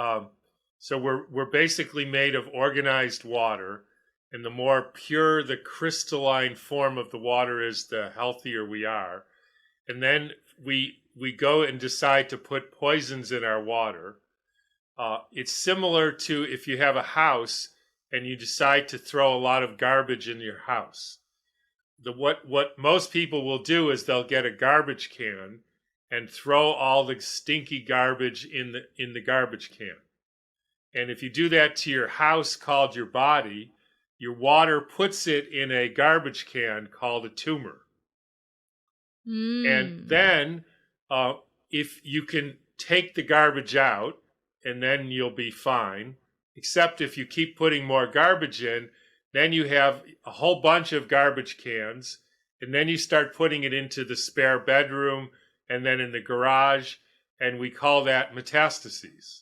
so we're basically made of organized water, and the more pure the crystalline form of the water is, the healthier we are. And then we go and decide to put poisons in our water. It's similar to if you have a house and you decide to throw a lot of garbage in your house. What most people will do is they'll get a garbage can and throw all the stinky garbage in the garbage can. And if you do that to your house called your body, your water puts it in a garbage can called a tumor. And then if you can take the garbage out, and then you'll be fine. Except if you keep putting more garbage in, then you have a whole bunch of garbage cans, and then you start putting it into the spare bedroom and then in the garage, and we call that metastases.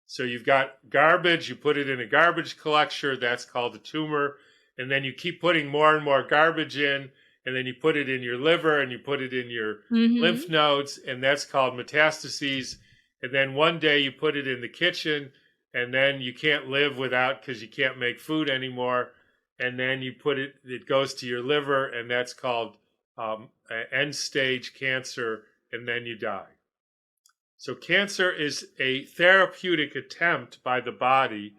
So you've got garbage, you put it in a garbage collector, that's called a tumor, and then you keep putting more and more garbage in, and then you put it in your liver and you put it in your lymph nodes, and that's called metastases. And then one day you put it in the kitchen, and then you can't live without because you can't make food anymore. And then you put it goes to your liver, and that's called end stage cancer, and then you die. So cancer is a therapeutic attempt by the body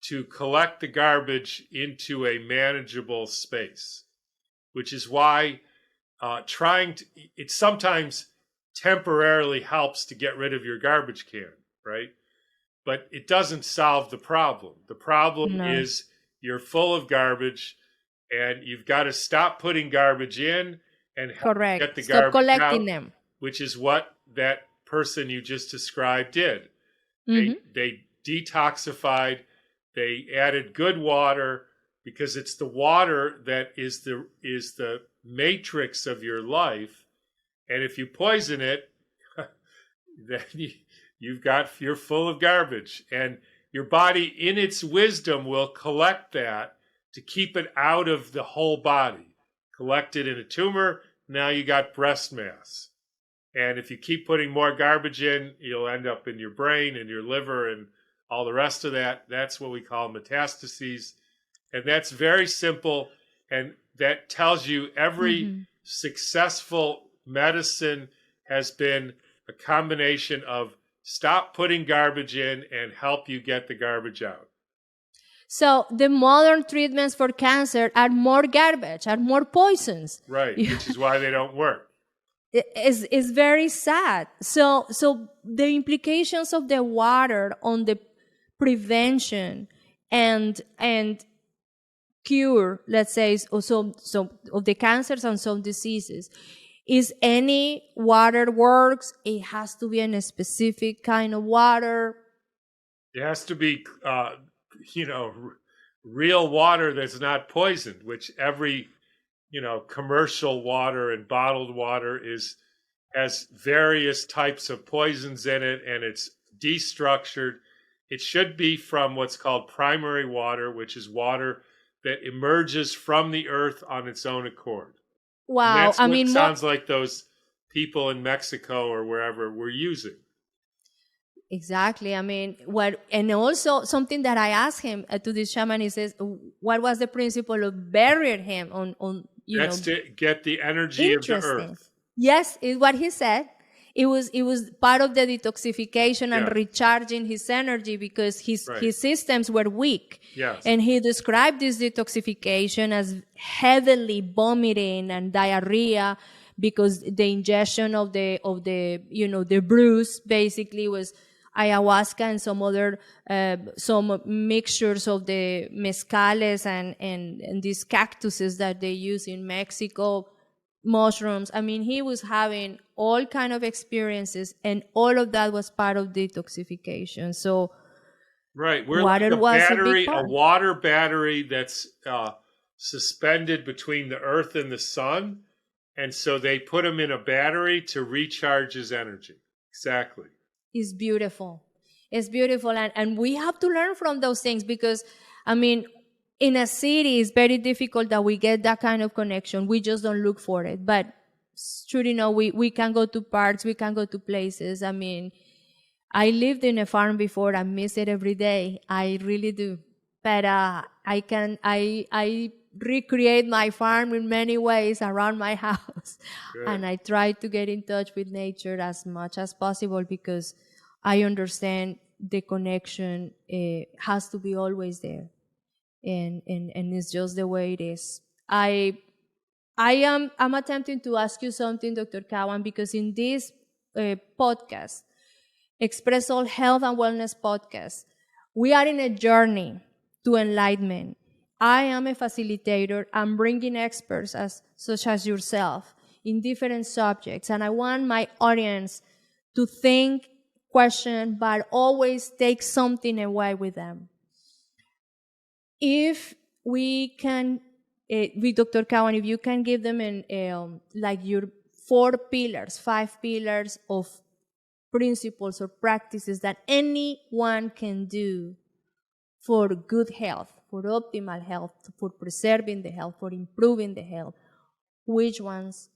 to collect the garbage into a manageable space, which is why it sometimes temporarily helps to get rid of your garbage can, right? But it doesn't solve the problem. The problem is you're full of garbage, and you've got to stop putting garbage in and get the Stop garbage collecting out, them. which is what that person you just described did. They detoxified, they added good water, because it's the water that is the matrix of your life. And if you poison it, then you're full of garbage. And your body, in its wisdom, will collect that to keep it out of the whole body. Collect it in a tumor, now you got breast mass. And if you keep putting more garbage in, you'll end up in your brain and your liver and all the rest of that. That's what we call metastases. And that's very simple. And that tells you every successful medicine has been a a combination of stop putting garbage in and help you get the garbage out. So the modern treatments for cancer are more garbage, are more poisons. Right, which is why they don't work. Is very sad. So the implications of the water on the prevention and cure, let's say, so of the cancers and some diseases, is any water works. It has to be in a specific kind of water. It has to be, real water that's not poisoned, which every, commercial water and bottled water has various types of poisons in it, and it's destructured. It should be from what's called primary water, which is water that emerges from the earth on its own accord. Wow. And that's what sounds like those people in Mexico or wherever were using. Exactly. And also something that I asked him to this shaman, he says, what was the principle of burying him on That's to get the energy of the earth. Yes, is what he said. It was part of the detoxification and Yeah. recharging his energy because his systems were weak. Yes. And he described this detoxification as heavily vomiting and diarrhea because the ingestion of the brews basically was ayahuasca and some other some mixtures of the mezcales and these cactuses that they use in Mexico, mushrooms. He was having all kind of experiences, and all of that was part of detoxification. So right, we're water like was a a big part. water battery that's suspended between the earth and the sun, and so they put him in a battery to recharge his energy. Exactly. It's beautiful. It's beautiful. And we have to learn from those things because, in a city, it's very difficult that we get that kind of connection. We just don't look for it. But, we can go to parks, we can go to places. I lived in a farm before. I miss it every day. I really do. But I recreate my farm in many ways around my house. Good. And I try to get in touch with nature as much as possible because I understand the connection has to be always there. And it's just the way it is. I'm attempting to ask you something, Dr. Cowan, because in this podcast, Expressoul Health and Wellness Podcast, we are in a journey to enlightenment. I am a facilitator. I'm bringing experts such as yourself in different subjects, and I want my audience to think, question, but always take something away with them. If we can, with Dr. Cowan, if you can give them your 5 pillars of principles or practices that anyone can do for good health, for optimal health, for preserving the health, for improving the health, which ones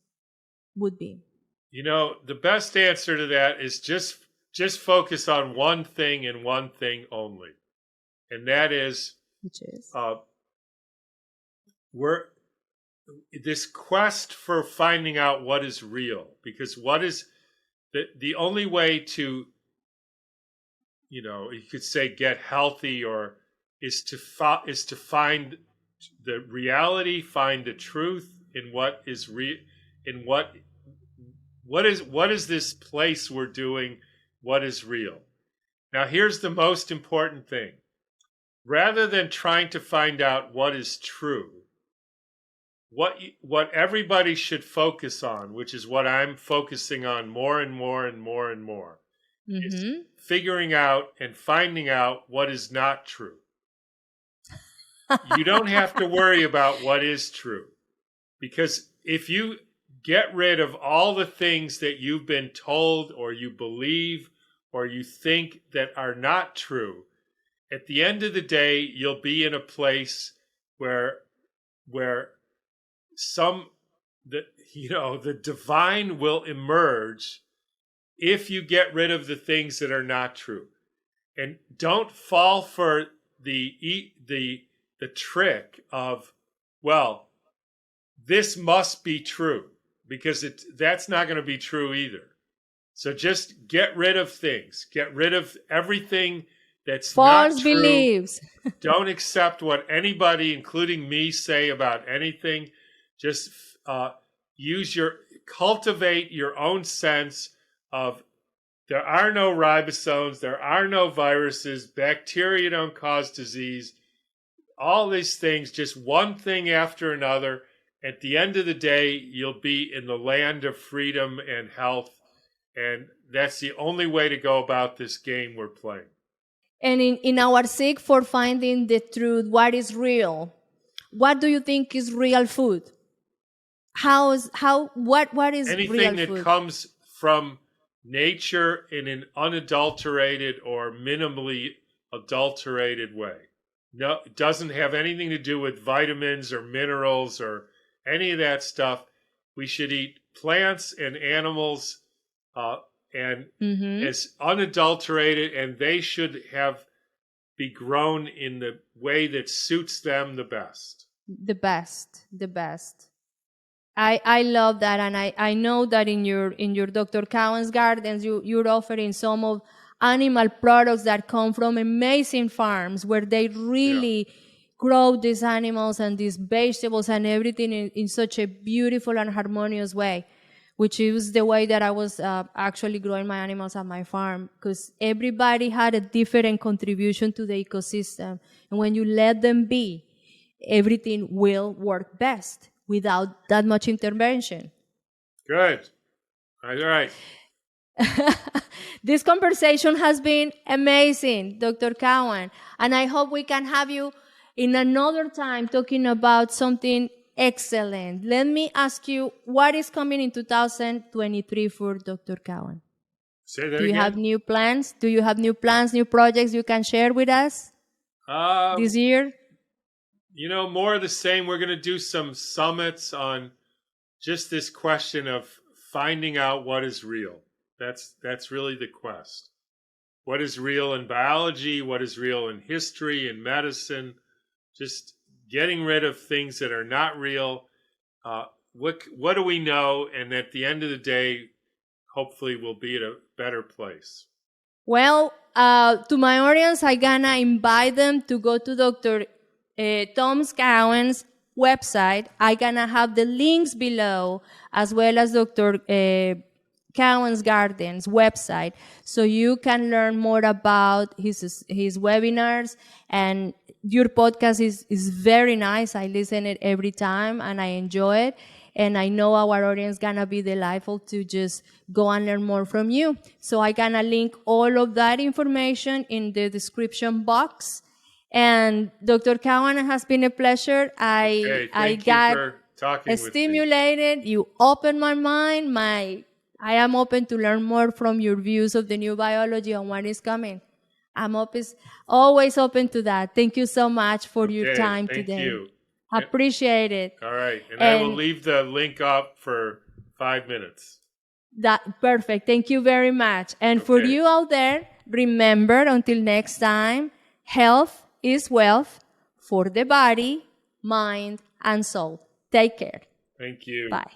would be? The best answer to that is just focus on one thing and one thing only. And that is, Which is? We're this quest for finding out what is real, because what is the only way to, you could say get healthy or is to find the reality, find the truth in what is real, in what is this place we're doing, what is real. Now here's the most important thing. Rather than trying to find out what is true, what everybody should focus on, which is what I'm focusing on more and more and more and more, is figuring out and finding out what is not true. You don't have to worry about what is true, because if you get rid of all the things that you've been told or you believe or you think that are not true, at the end of the day, you'll be in a place where the divine will emerge if you get rid of the things that are not true. And don't fall for the trick of, well, this must be true, because that's not going to be true either. So just get rid of things. Get rid of everything that's False not true. beliefs. Don't accept what anybody, including me, say about anything. Just cultivate your own sense of there are no ribosomes, there are no viruses, bacteria don't cause disease. All these things, just one thing after another. At the end of the day, you'll be in the land of freedom and health. And that's the only way to go about this game we're playing. And in our seek for finding the truth, what is real? What do you think is real food? What is anything real that food? comes from nature in an unadulterated or minimally adulterated way. No, it doesn't have anything to do with vitamins or minerals or any of that stuff. We should eat plants and animals as unadulterated, and they should be grown in the way that suits them the best. The best. I love that, and I know that in your Dr. Cowan's gardens, you're offering some of animal products that come from amazing farms where they really grow these animals and these vegetables and everything in such a beautiful and harmonious way, which is the way that I was actually growing my animals at my farm, because everybody had a different contribution to the ecosystem. And when you let them be, everything will work best without that much intervention. Good. All right. This conversation has been amazing, Dr. Cowan, and I hope we can have you in another time talking about something excellent. Let me ask you, what is coming in 2023 for Dr. Cowan? Say that again. Do you have new plans? Do you have new plans, new projects you can share with us this year? More of the same. We're going to do some summits on just this question of finding out what is real. That's really the quest. What is real in biology? What is real in history and medicine? Just getting rid of things that are not real. What do we know? And at the end of the day, hopefully we'll be at a better place. Well, to my audience, I'm gonna invite them to go to Dr. Tom Cowan's website. I'm gonna have the links below, as well as Dr. Cowan's Gardens website, so you can learn more about his webinars. And your podcast is very nice. I listen it every time and I enjoy it. And I know our audience gonna be delightful to just go and learn more from you. So I gonna link all of that information in the description box. And Dr. Cowan, it has been a pleasure. I got stimulated. You opened my mind. I am open to learn more from your views of the new biology and what is coming. I'm always open to that. Thank you so much for your time today. Thank you. Appreciate it. All right. And I will leave the link up for 5 minutes. Perfect. Thank you very much. And for you out there, remember, until next time, health is wealth for the body, mind, and soul. Take care. Thank you. Bye.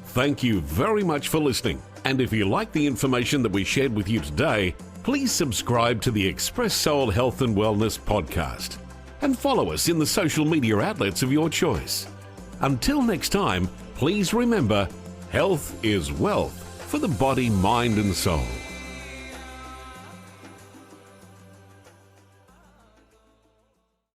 Thank you very much for listening. And if you like the information that we shared with you today, please subscribe to the Expressoul Health and Wellness podcast and follow us in the social media outlets of your choice. Until next time, please remember, health is wealth for the body, mind, and soul.